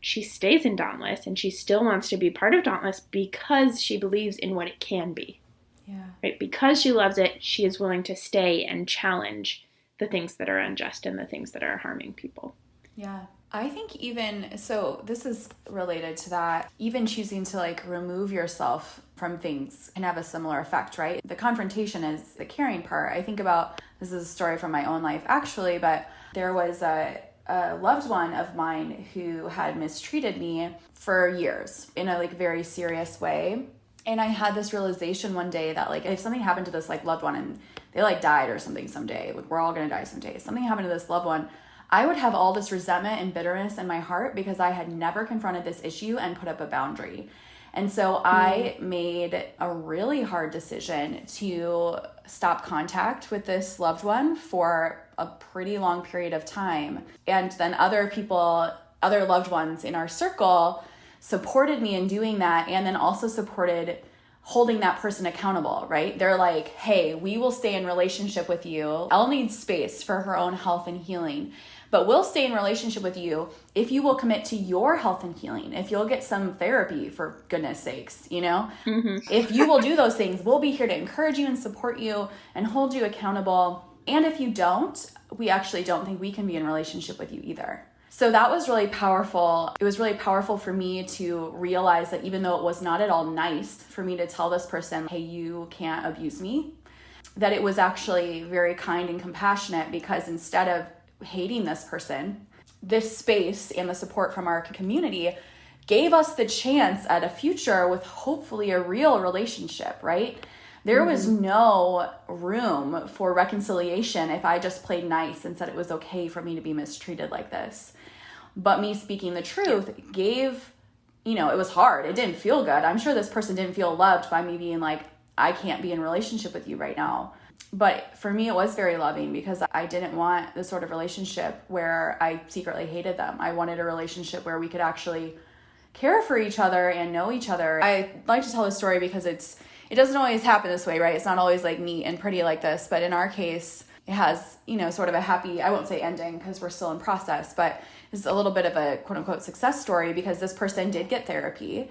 she stays in Dauntless and she still wants to be part of Dauntless because she believes in what it can be. Yeah. Right? Because she loves it, she is willing to stay and challenge the things that are unjust and the things that are harming people. Yeah. I think even, so this is related to that, even choosing to like remove yourself from things can have a similar effect, right? The confrontation is the caring part. I think about, this is a story from my own life actually, but there was a loved one of mine who had mistreated me for years in a like very serious way. And I had this realization one day that like if something happened to this like loved one and they like died or something someday, like we're all gonna die someday, if something happened to this loved one, I would have all this resentment and bitterness in my heart because I had never confronted this issue and put up a boundary. And so I made a really hard decision to stop contact with this loved one for a pretty long period of time. And then other people, other loved ones in our circle supported me in doing that, and then also supported holding that person accountable, right? They're like, hey, we will stay in relationship with you. Elle needs space for her own health and healing, but we'll stay in relationship with you if you will commit to your health and healing, if you'll get some therapy, for goodness sakes, you know? Mm-hmm. If you will do those things, we'll be here to encourage you and support you and hold you accountable. And if you don't, we actually don't think we can be in relationship with you either. So that was really powerful. It was really powerful for me to realize that even though it was not at all nice for me to tell this person, hey, you can't abuse me, that it was actually very kind and compassionate, because instead of hating this person, this space and the support from our community gave us the chance at a future with hopefully a real relationship, right? There was no room for reconciliation if I just played nice and said it was okay for me to be mistreated like this. But me speaking the truth gave, it was hard. It didn't feel good. I'm sure this person didn't feel loved by me being like, I can't be in relationship with you right now. But for me, it was very loving because I didn't want the sort of relationship where I secretly hated them. I wanted a relationship where we could actually care for each other and know each other. I like to tell this story because it doesn't always happen this way, right? It's not always like neat and pretty like this. But in our case, it has, sort of a happy, I won't say ending because we're still in process, but it's a little bit of a quote unquote success story because this person did get therapy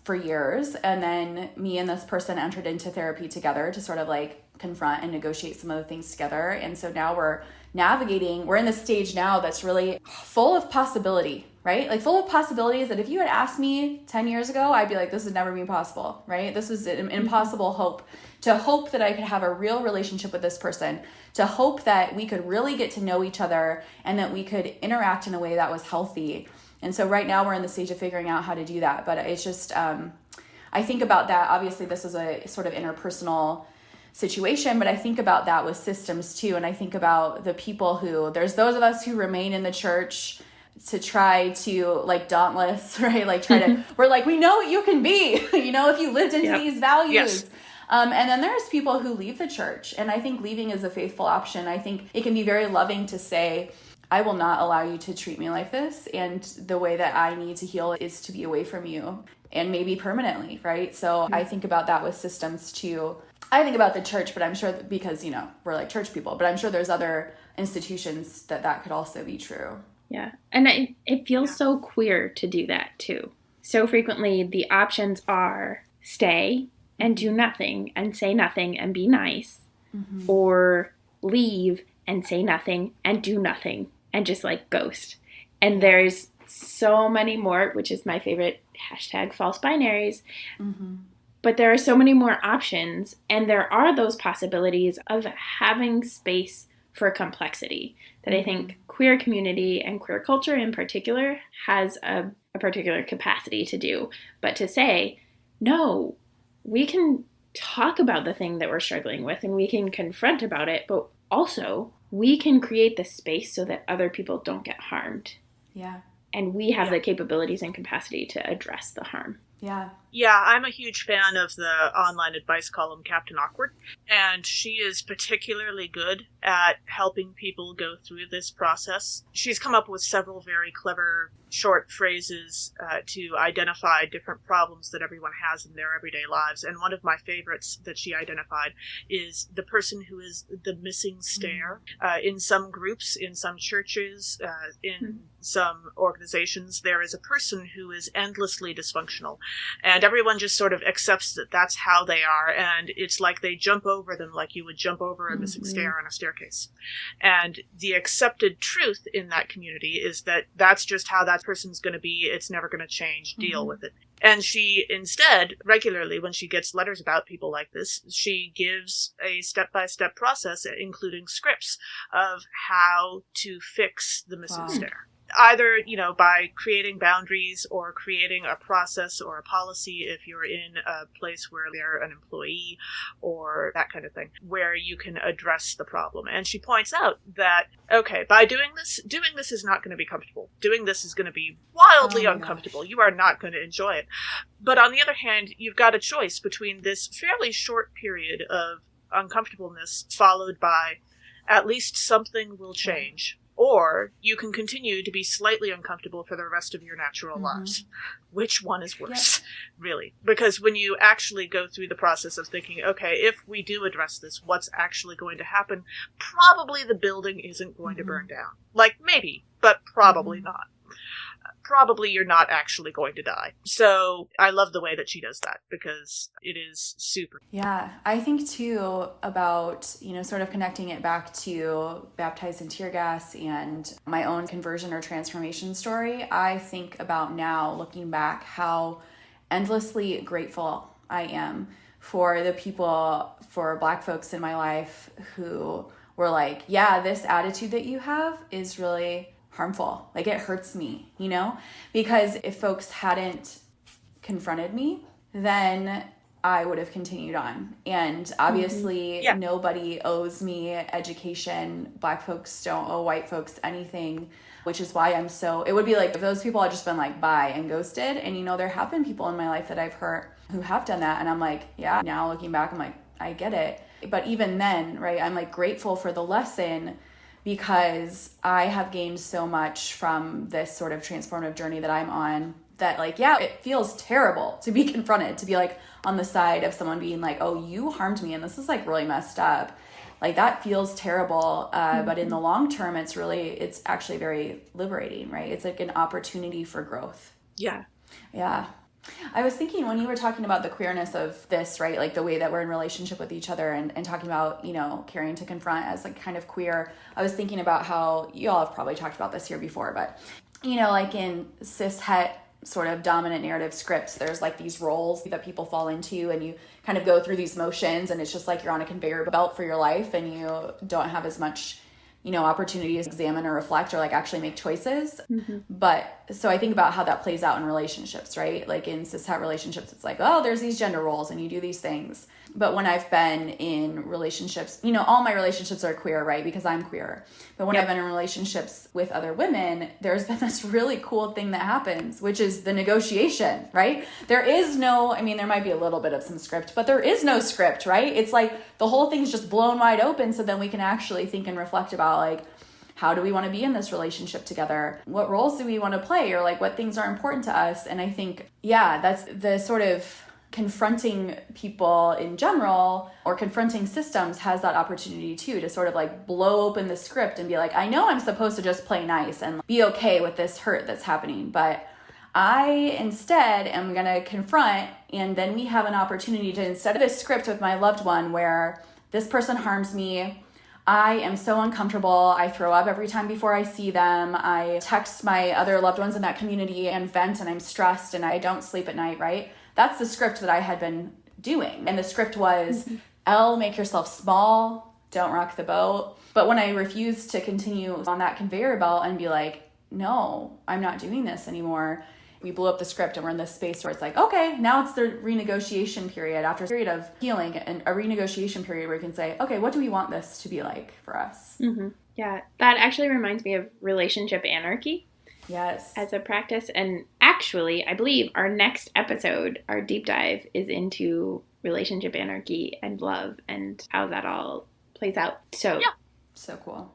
for years. And then me and this person entered into therapy together to sort of like confront and negotiate some of the things together. And so now we're in this stage now that's really full of possibility, right? Like full of possibilities that if you had asked me 10 years ago, I'd be like, this would never be possible, right? This was an impossible hope. To hope that I could have a real relationship with this person, to hope that we could really get to know each other and that we could interact in a way that was healthy. And so right now we're in the stage of figuring out how to do that. But it's just, I think about that. Obviously, this is a sort of interpersonal situation, but I think about that with systems too. And I think about the people there's those of us who remain in the church to try to like dauntless, right? Like we're like, we know what you can be, if you lived into these values. Yes. And then there's people who leave the church. And I think leaving is a faithful option. I think it can be very loving to say, I will not allow you to treat me like this. And the way that I need to heal is to be away from you, and maybe permanently, right? So I think about that with systems too. I think about the church, but I'm sure that because, we're like church people, but I'm sure there's other institutions that could also be true. Yeah. And it feels so queer to do that too. So frequently the options are stay and do nothing and say nothing and be nice, or leave and say nothing and do nothing and just like ghost. And there's so many more, which is my favorite hashtag false binaries. But there are so many more options, and there are those possibilities of having space for complexity. That I think queer community and queer culture in particular has a particular capacity to do. But to say, no, we can talk about the thing that we're struggling with and we can confront about it, but also we can create the space so that other people don't get harmed. Yeah. And we have the capabilities and capacity to address the harm. Yeah. Yeah, I'm a huge fan of the online advice column Captain Awkward, and she is particularly good at helping people go through this process. She's come up with several very clever short phrases to identify different problems that everyone has in their everyday lives, and one of my favorites that she identified is the person who is the missing stare. In some groups, in some churches, in some organizations, there is a person who is endlessly dysfunctional, and everyone just sort of accepts that that's how they are, and it's like they jump over them like you would jump over a missing stair on a staircase. And the accepted truth in that community is that that's just how that person's going to be. It's never going to change. Deal with it. And she instead, regularly, when she gets letters about people like this, she gives a step-by-step process, including scripts of how to fix the missing stair. Either, by creating boundaries or creating a process or a policy if you're in a place where they're an employee or that kind of thing, where you can address the problem. And she points out that, okay, by doing this is not going to be comfortable. Doing this is going to be wildly uncomfortable. Gosh. You are not going to enjoy it. But on the other hand, you've got a choice between this fairly short period of uncomfortableness followed by at least something will change. Or you can continue to be slightly uncomfortable for the rest of your natural lives. Which one is worse, really? Because when you actually go through the process of thinking, okay, if we do address this, what's actually going to happen? Probably the building isn't going to burn down. Like, maybe, but probably not. Probably you're not actually going to die. So I love the way that she does that because it is super. Yeah, I think too about, sort of connecting it back to Baptized in Tear Gas and my own conversion or transformation story. I think about now, looking back, how endlessly grateful I am for the people, for Black folks in my life who were like, yeah, this attitude that you have is really harmful. Like, it hurts me, because if folks hadn't confronted me, then I would have continued on. And obviously nobody owes me education. Black folks don't owe white folks anything, which is why it would be like if those people had just been like, bye and ghosted. And, there have been people in my life that I've hurt who have done that. And I'm like, yeah, now looking back, I'm like, I get it. But even then, right, I'm like grateful for the lesson because I have gained so much from this sort of transformative journey that I'm on that, like, yeah, it feels terrible to be confronted, to be like on the side of someone being like, oh, you harmed me and this is like really messed up. Like, that feels terrible. But in the long term, it's actually very liberating, right? It's like an opportunity for growth. Yeah. Yeah. I was thinking when you were talking about the queerness of this, right? Like the way that we're in relationship with each other and talking about, caring to confront as like kind of queer. I was thinking about how you all have probably talked about this here before, but, like in cis het sort of dominant narrative scripts, there's like these roles that people fall into and you kind of go through these motions and it's just like you're on a conveyor belt for your life and you don't have as much opportunity to examine or reflect or like actually make choices. But so I think about how that plays out in relationships, right? Like in cis-het relationships, it's like, oh, there's these gender roles and you do these things. But when I've been in relationships, all my relationships are queer, right? Because I'm queer. But when I've been in relationships with other women, there's been this really cool thing that happens, which is the negotiation, right? There is no, there might be a little bit of some script, but there is no script, right? It's like the whole thing's just blown wide open. So then we can actually think and reflect about like, how do we want to be in this relationship together? What roles do we want to play? Or like what things are important to us? And I think, that's the sort of confronting people in general or confronting systems has that opportunity too to sort of like blow open the script and be like, I know I'm supposed to just play nice and be okay with this hurt that's happening, but I instead am going to confront. And then we have an opportunity to, instead of this script with my loved one where this person harms me, I am so uncomfortable. I throw up every time before I see them. I text my other loved ones in that community and vent and I'm stressed and I don't sleep at night, right? That's the script that I had been doing. And the script was, Elle, make yourself small. don't rock the boat. But when I refused to continue on that conveyor belt and be like, no, I'm not doing this anymore, we blew up the script and we're in this space where it's like, okay, now it's the renegotiation period after a period of healing, and a renegotiation period where you can say, okay, what do we want this to be like for us? Mm-hmm. Yeah, that actually reminds me of relationship anarchy. Yes. As a practice. And actually, I believe our next episode, our deep dive, is into relationship anarchy and love and how that all plays out. So, yeah. So cool.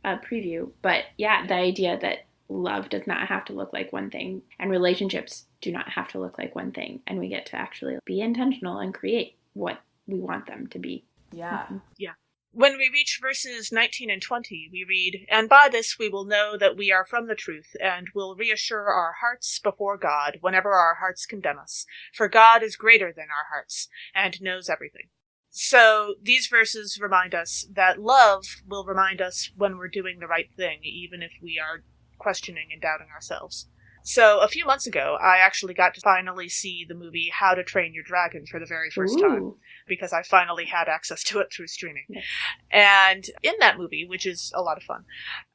A preview. But yeah, the idea that love does not have to look like one thing and relationships do not have to look like one thing. And we get to actually be intentional and create what we want them to be. Yeah. Mm-hmm. Yeah. When we reach verses 19 and 20, we read, "And by this we will know that we are from the truth, and will reassure our hearts before God whenever our hearts condemn us. For God is greater than our hearts, and knows everything." So these verses remind us that love will remind us when we're doing the right thing, even if we are questioning and doubting ourselves. So a few months ago, I actually got to finally see the movie How to Train Your Dragon for the very first time, because I finally had access to it through streaming. Yes. And in that movie, which is a lot of fun,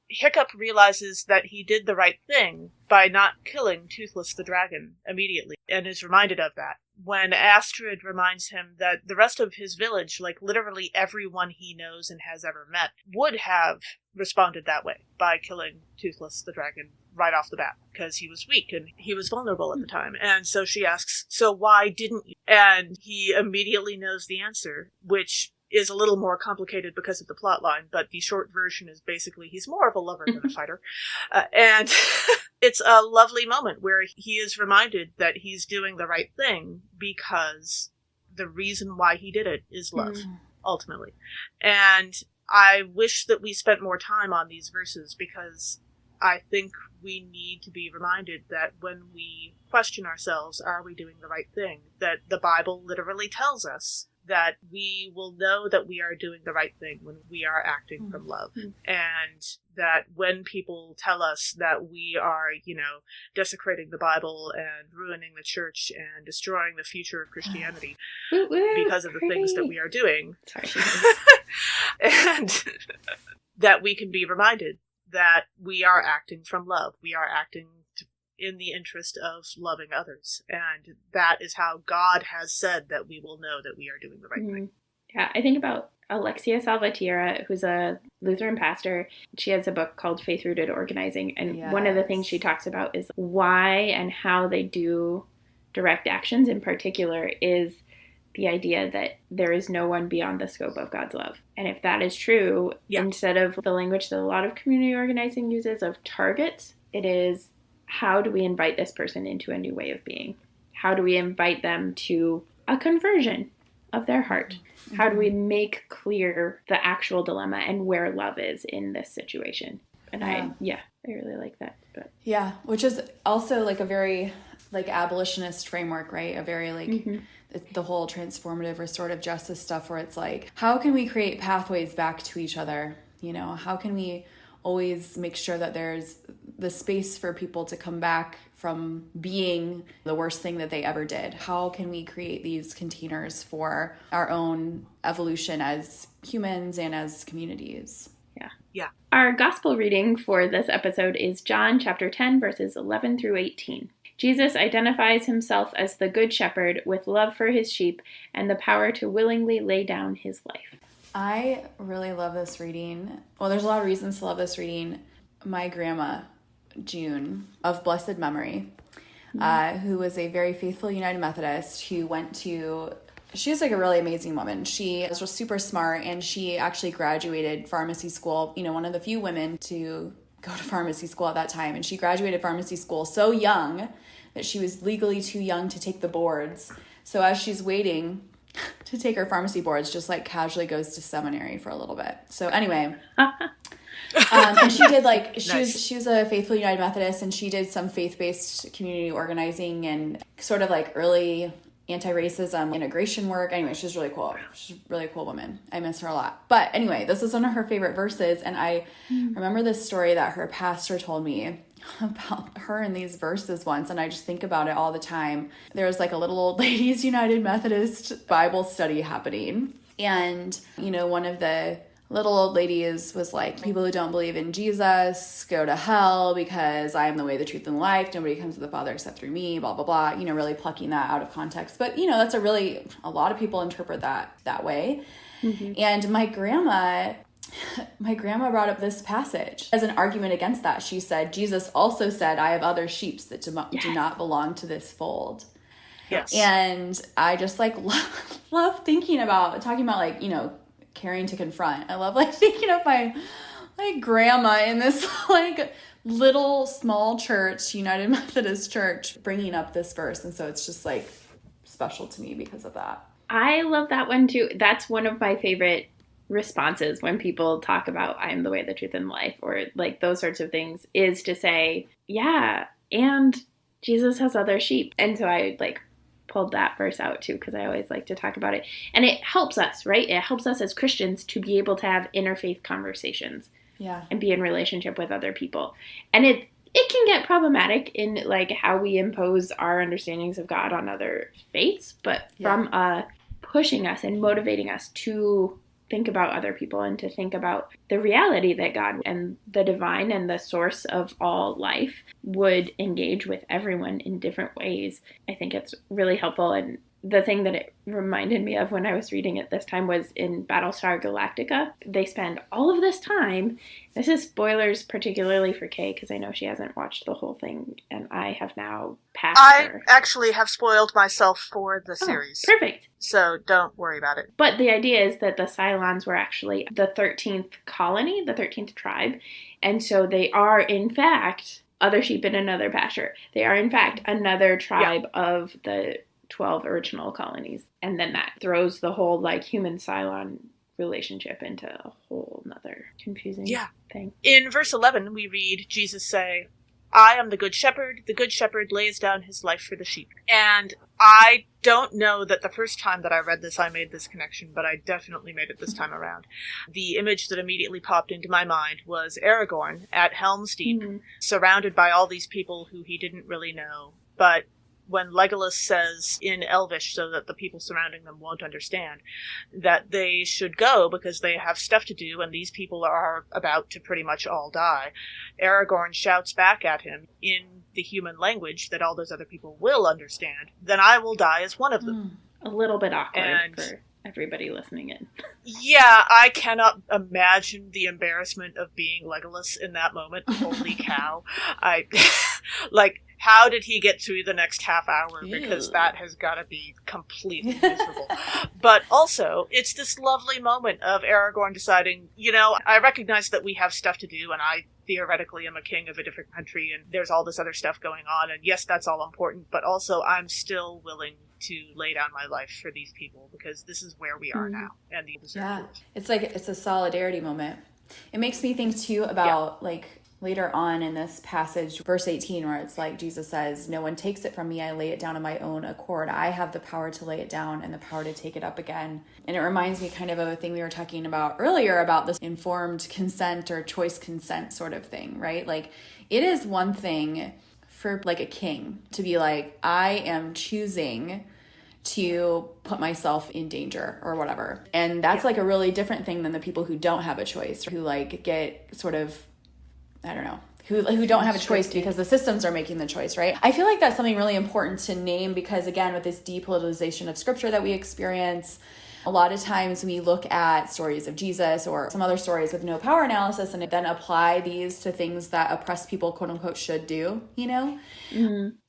Hiccup realizes that he did the right thing by not killing Toothless the dragon immediately, and is reminded of that when Astrid reminds him that the rest of his village, like literally everyone he knows and has ever met, would have responded that way by killing Toothless the dragon right off the bat, because he was weak and he was vulnerable at the time. And so she asks, "So why didn't you?" And he immediately knows the answer, which is a little more complicated because of the plot line, but the short version is basically he's more of a lover than a fighter. And it's a lovely moment where he is reminded that he's doing the right thing because the reason why he did it is love, ultimately. And I wish that we spent more time on these verses, because I think we need to be reminded that when we question ourselves, are we doing the right thing? That the Bible literally tells us that we will know that we are doing the right thing when we are acting from love. And that when people tell us that we are, desecrating the Bible and ruining the church and destroying the future of Christianity because of the things that we are doing, and that we can be reminded that we are acting from love. We are acting in the interest of loving others. And that is how God has said that we will know that we are doing the right thing. Yeah, I think about Alexia Salvatierra, who's a Lutheran pastor. She has a book called Faith-Rooted Organizing. And one of the things she talks about is why and how they do direct actions in particular is the idea that there is no one beyond the scope of God's love. And if that is true, instead of the language that a lot of community organizing uses of targets, it is, how do we invite this person into a new way of being? How do we invite them to a conversion of their heart? How do we make clear the actual dilemma and where love is in this situation? And I really like that. But yeah, which is also like a very abolitionist framework, right? A very the whole transformative restorative justice stuff, where it's like, how can we create pathways back to each other? How can we always make sure that there's the space for people to come back from being the worst thing that they ever did? How can we create these containers for our own evolution as humans and as communities? Yeah. Our gospel reading for this episode is John chapter 10, verses 11 through 18. Jesus identifies himself as the good shepherd with love for his sheep and the power to willingly lay down his life. I really love this reading. Well, there's a lot of reasons to love this reading. My grandma, June, of blessed memory, who was a very faithful United Methodist, who she's like a really amazing woman. She was super smart, and she actually graduated pharmacy school, one of the few women to go to pharmacy school at that time. And she graduated pharmacy school so young that she was legally too young to take the boards. So as she's waiting to take her pharmacy boards, just like casually goes to seminary for a little bit. So anyway, and she did she was a faithful United Methodist, and she did some faith-based community organizing and sort of like early anti-racism integration work. Anyway, she's really cool. She's a really cool woman. I miss her a lot. But anyway, this is one of her favorite verses, and I remember this story that her pastor told me about her in these verses once, and I just think about it all the time. There was like a little old ladies United Methodist Bible study happening, and one of the little old lady was like, people who don't believe in Jesus go to hell because I am the way, the truth, and the life. Nobody comes to the Father except through me, blah, blah, blah. Really plucking that out of context. But, that's a lot of people interpret that way. Mm-hmm. And my grandma brought up this passage as an argument against that. She said, Jesus also said, I have other sheep that do not belong to this fold. Yes. And I just love talking about caring to confront. I love thinking of my grandma in this little small church, United Methodist Church, bringing up this verse. And so it's just special to me because of that. I love that one too. That's one of my favorite responses when people talk about I am the way, the truth, and the life, or those sorts of things, is to say, yeah, and Jesus has other sheep. And so I pulled that verse out too, because I always like to talk about it. And it helps us, right? It helps us as Christians to be able to have interfaith conversations. Yeah. And be in relationship with other people. And it can get problematic in how we impose our understandings of God on other faiths, but from pushing us and motivating us to think about other people and to think about the reality that God and the divine and the source of all life would engage with everyone in different ways. I think it's really helpful. And the thing that it reminded me of when I was reading it this time was in Battlestar Galactica. They spend all of this time, this is spoilers particularly for Kay, because I know she hasn't watched the whole thing, and I have now passed her. I actually have spoiled myself for the series. Perfect. So don't worry about it. But the idea is that the Cylons were actually the 13th colony, the 13th tribe, and so they are, in fact, other sheep in another pasture. They are, in fact, another tribe of the 12 original colonies. And then that throws the whole human Cylon relationship into a whole nother confusing thing. In verse 11, we read Jesus say, I am the good shepherd lays down his life for the sheep. And I don't know that the first time that I read this I made this connection, but I definitely made it this time around. The image that immediately popped into my mind was Aragorn at Helm's Deep, surrounded by all these people who he didn't really know, but when Legolas says in Elvish, so that the people surrounding them won't understand, that they should go because they have stuff to do and these people are about to pretty much all die, Aragorn shouts back at him in the human language that all those other people will understand, then I will die as one of them. A little bit awkward for everybody listening in. Yeah, I cannot imagine the embarrassment of being Legolas in that moment. Holy cow. How did he get through the next half hour? Because that has got to be completely miserable. But also, it's this lovely moment of Aragorn deciding, I recognize that we have stuff to do, and I theoretically am a king of a different country, and there's all this other stuff going on, and yes, that's all important, but also I'm still willing to lay down my life for these people, because this is where we are now, and the it's it's a solidarity moment. It makes me think too about later on in this passage, verse 18, where it's Jesus says, no one takes it from me, I lay it down on my own accord. I have the power to lay it down and the power to take it up again. And it reminds me kind of a thing we were talking about earlier about this informed consent or choice consent sort of thing, right? It is one thing for a king to be I am choosing to put myself in danger or whatever. And that's a really different thing than the people who don't have a choice, who get sort of, I don't know, who don't have a choice because the systems are making the choice, right? I feel that's something really important to name because, again, with this depoliticization of scripture that we experience, a lot of times we look at stories of Jesus or some other stories with no power analysis and then apply these to things that oppressed people, quote unquote, should do,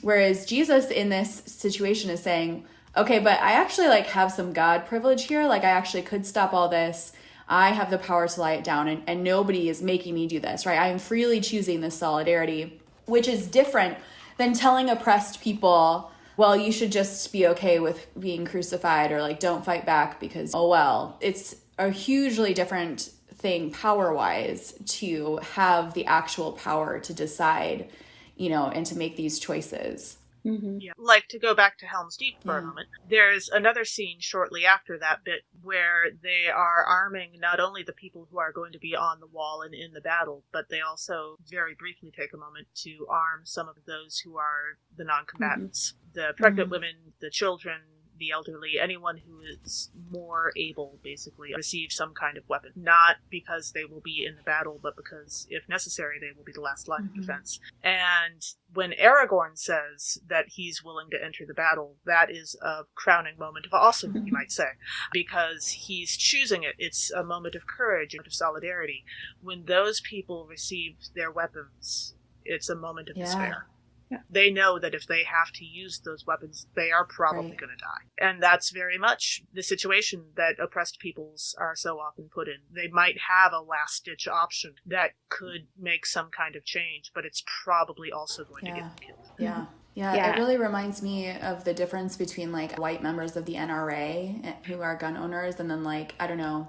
Whereas Jesus in this situation is saying, okay, but I actually have some God privilege here. I actually could stop all this. I have the power to lie it down and nobody is making me do this, right? I am freely choosing this solidarity, which is different than telling oppressed people, well, you should just be okay with being crucified or don't fight back because, oh, well, it's a hugely different thing power-wise to have the actual power to decide, and to make these choices. Mm-hmm. Yeah. To go back to Helm's Deep for a moment, there's another scene shortly after that bit where they are arming not only the people who are going to be on the wall and in the battle, but they also very briefly take a moment to arm some of those who are the non-combatants. The pregnant women, the children, the elderly, anyone who is more able, basically, receive some kind of weapon. Not because they will be in the battle, but because, if necessary, they will be the last line of defense. And when Aragorn says that he's willing to enter the battle, that is a crowning moment of awesome, you might say, because he's choosing it. It's a moment of courage, of solidarity. When those people receive their weapons, it's a moment of despair. Yeah. They know that if they have to use those weapons, they are probably going to die. And that's very much the situation that oppressed peoples are so often put in. They might have a last-ditch option that could make some kind of change, but it's probably also going to get them killed. Yeah, it really reminds me of the difference between, like, white members of the NRA who are gun owners and then, like, I don't know,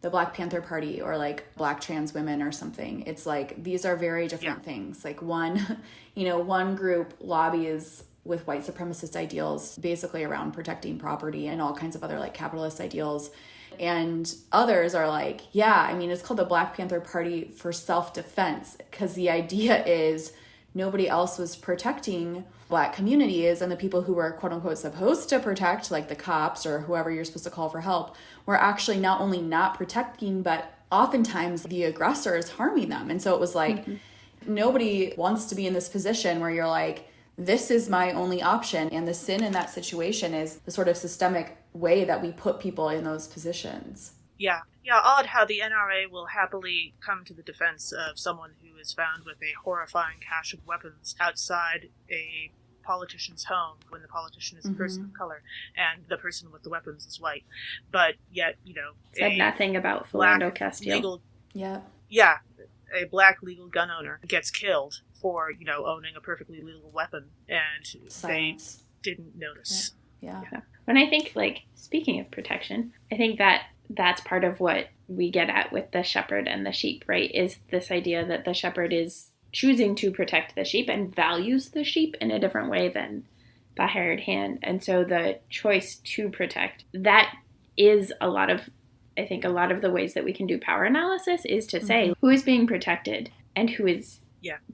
the Black Panther Party or, like, Black trans women or something. It's like, these are very different things. Like, one group lobbies with white supremacist ideals basically around protecting property and all kinds of other, like, capitalist ideals. And others are like, it's called the Black Panther Party for self-defense, because the idea is nobody else was protecting Black communities, and the people who were quote unquote supposed to protect, like the cops or whoever you're supposed to call for help, were actually not only not protecting, but oftentimes the aggressor is harming them. And so it was like, nobody wants to be in this position where you're like, this is my only option. And the sin in that situation is the sort of systemic way that we put people in those positions. Yeah, odd how the NRA will happily come to the defense of someone who is found with a horrifying cache of weapons outside a politician's home when the politician is a person of color and the person with the weapons is white. But yet, said nothing about Philando Castile. A Black legal gun owner gets killed for, owning a perfectly legal weapon, and they didn't notice. Yeah. And I think, like, speaking of protection, I think that's part of what we get at with the shepherd and the sheep, right? Is this idea that the shepherd is choosing to protect the sheep and values the sheep in a different way than the hired hand. And so the choice to protect, that is a lot of the ways that we can do power analysis is to say who is being protected and who is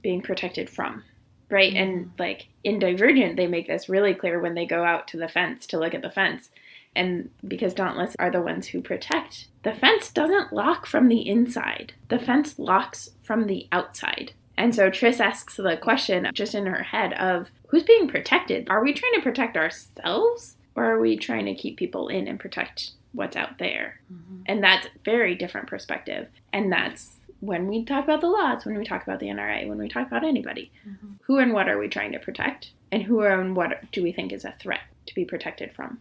being protected from, right? And like in Divergent, they make this really clear when they go out to the fence to look at the fence. And because Dauntless are the ones who protect, the fence doesn't lock from the inside. The fence locks from the outside. And so Triss asks the question just in her head of who's being protected? Are we trying to protect ourselves, or are we trying to keep people in and protect what's out there? And that's a very different perspective. And that's when we talk about the laws, when we talk about the NRA, when we talk about anybody. Who and what are we trying to protect? And who and what do we think is a threat to be protected from?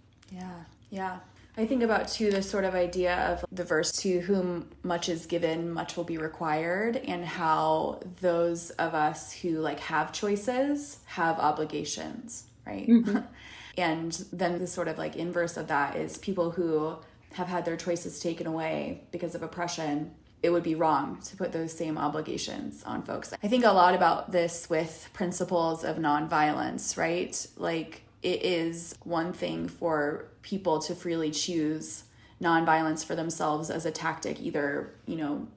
Yeah. I think about, too, this sort of idea of the verse, to whom much is given, much will be required, and how those of us who, like, have choices have obligations, right? And then the sort of, like, inverse of that is people who have had their choices taken away because of oppression. It would be wrong to put those same obligations on folks. I think a lot about this with principles of nonviolence, right? Like, it is one thing for people to freely choose nonviolence for themselves as a tactic, either,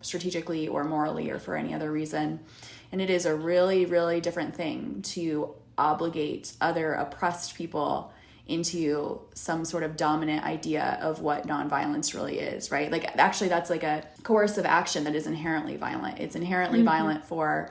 strategically or morally or for any other reason. And it is a really, really different thing to obligate other oppressed people into some sort of dominant idea of what nonviolence really is, right? Like, actually, that's like a coercive action that is inherently violent. It's inherently violent for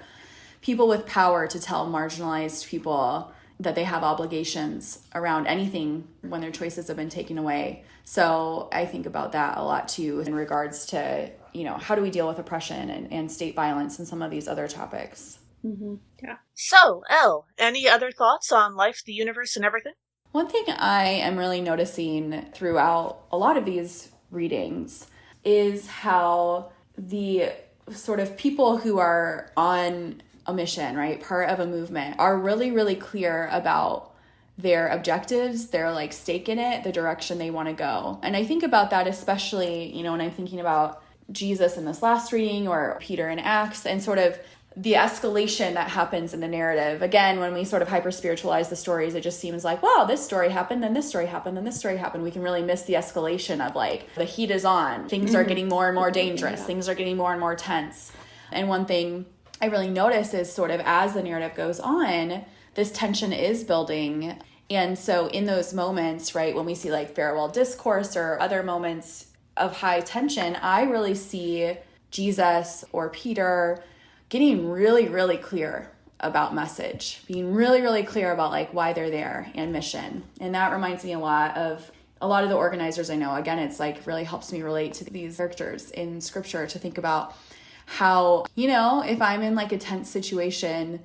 people with power to tell marginalized people that they have obligations around anything when their choices have been taken away. So I think about that a lot too in regards to, how do we deal with oppression and state violence and some of these other topics. Yeah. So, Elle, any other thoughts on life, the universe, and everything? One thing I am really noticing throughout a lot of these readings is how the sort of people who are on a mission, right, part of a movement, are really, really clear about their objectives, their like stake in it, the direction they want to go. And I think about that especially, when I'm thinking about Jesus in this last reading or Peter in Acts and sort of the escalation that happens in the narrative. Again, when we sort of hyper-spiritualize the stories, it just seems like, wow, this story happened, then this story happened, then this story happened. We can really miss the escalation of like, the heat is on. Things are getting more and more dangerous. Things are getting more and more tense. And one thing I really notice is sort of as the narrative goes on, this tension is building. And so in those moments, right, when we see like farewell discourse or other moments of high tension, I really see Jesus or Peter getting really, really clear about message, being really, really clear about like why they're there and mission. And that reminds me a lot of the organizers I know. Again, it's like really helps me relate to these characters in scripture to think about how, if I'm in like a tense situation,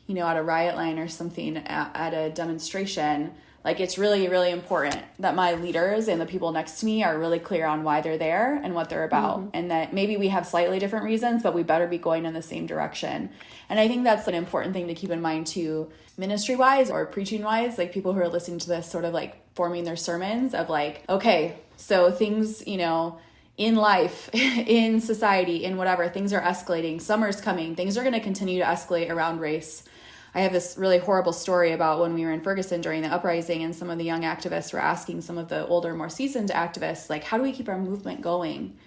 at a riot line or something, at a demonstration, like it's really, really important that my leaders and the people next to me are really clear on why they're there and what they're about. Mm-hmm. And that maybe we have slightly different reasons, but we better be going in the same direction. And I think that's an important thing to keep in mind too, ministry-wise or preaching-wise, like people who are listening to this sort of like forming their sermons of like, okay, so things, in life, in society, in whatever, things are escalating. Summer's coming. Things are going to continue to escalate around race. I have this really horrible story about when we were in Ferguson during the uprising, and some of the young activists were asking some of the older, more seasoned activists, like, how do we keep our movement going?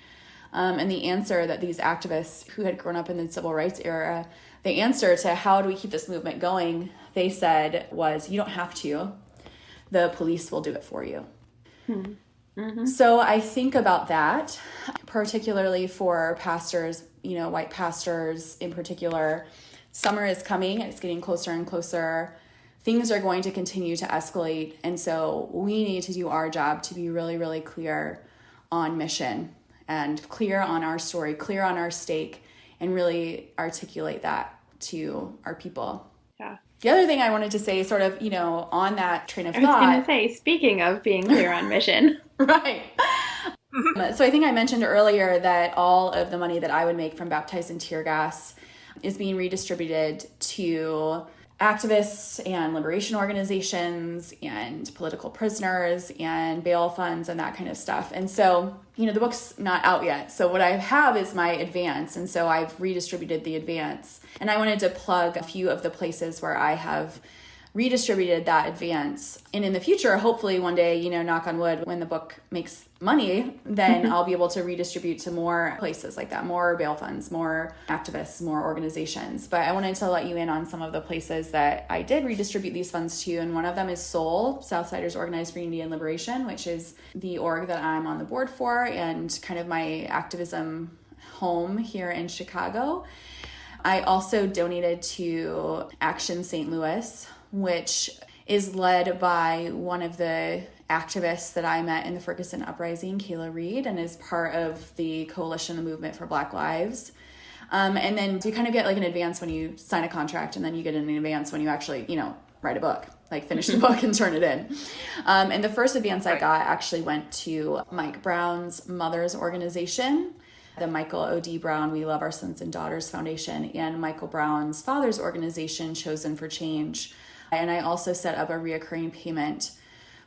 And the answer that these activists who had grown up in the civil rights era, the answer to how do we keep this movement going, they said was, you don't have to. The police will do it for you. Mm-hmm. So I think about that, particularly for pastors, white pastors in particular. Summer is coming. It's getting closer and closer. Things are going to continue to escalate. And so we need to do our job to be really, really clear on mission and clear on our story, clear on our stake, and really articulate that to our people. Yeah. The other thing I wanted to say sort of, on that train of thought. I was going to say, speaking of being clear on mission. Right. So I think I mentioned earlier that all of the money that I would make from Baptized in Tear Gas is being redistributed to activists and liberation organizations and political prisoners and bail funds and that kind of stuff. And so, the book's not out yet. So what I have is my advance. And so I've redistributed the advance. And I wanted to plug a few of the places where I have redistributed that advance. And in the future, hopefully one day, knock on wood, when the book makes money, then I'll be able to redistribute to more places like that, more bail funds, more activists, more organizations. But I wanted to let you in on some of the places that I did redistribute these funds to. And one of them is SOUL, Southsiders Organized for Unity and Liberation, which is the org that I'm on the board for and kind of my activism home here in Chicago. I also donated to Action St. Louis, which is led by one of the activists that I met in the Ferguson uprising, Kayla Reed, and is part of the coalition, the Movement for Black Lives. And then you kind of get like an advance when you sign a contract, and then you get an advance when you actually, write a book, like finish the book and turn it in. And the first advance I got actually went to Mike Brown's mother's organization, the Michael O.D. Brown We Love Our Sons and Daughters Foundation, and Michael Brown's father's organization, Chosen for Change. And I also set up a reoccurring payment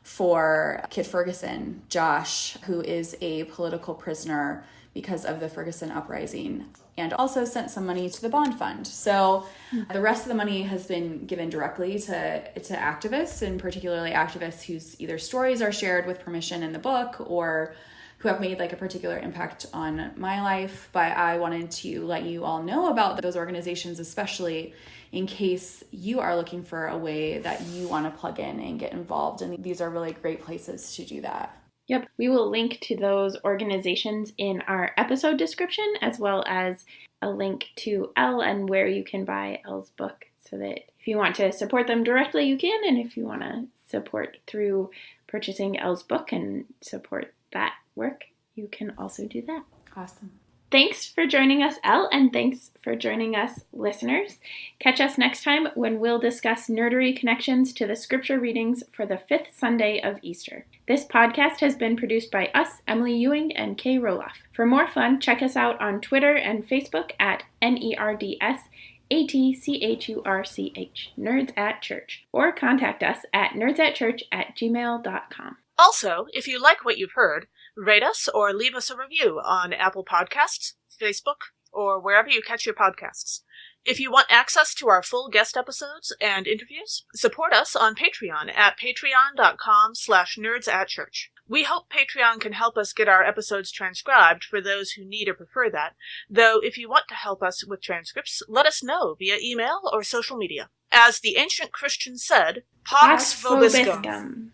for Kid Ferguson, Josh, who is a political prisoner because of the Ferguson uprising, and also sent some money to the bond fund. So the rest of the money has been given directly to activists, and particularly activists whose either stories are shared with permission in the book or who have made like a particular impact on my life. But I wanted to let you all know about those organizations, especially in case you are looking for a way that you want to plug in and get involved. And these are really great places to do that. Yep. We will link to those organizations in our episode description, as well as a link to Elle and where you can buy Elle's book, so that if you want to support them directly, you can. And if you want to support through purchasing Elle's book and support that work, you can also do that. Awesome. Thanks for joining us, Elle, and thanks for joining us, listeners. Catch us next time when we'll discuss nerdery connections to the scripture readings for the 5th Sunday of Easter. This podcast has been produced by us, Emily Ewing and Kay Rohloff. For more fun, check us out on Twitter and Facebook at NERDSATCHURCH, Nerds at Church, or contact us at nerdsatchurch@gmail.com. Also, if you like what you've heard, rate us or leave us a review on Apple Podcasts, Facebook, or wherever you catch your podcasts. If you want access to our full guest episodes and interviews, support us on Patreon at patreon.com/nerdsatchurch. We hope Patreon can help us get our episodes transcribed for those who need or prefer that, though if you want to help us with transcripts, let us know via email or social media. As the ancient Christians said, Pax Pax vobiscum. vobiscum.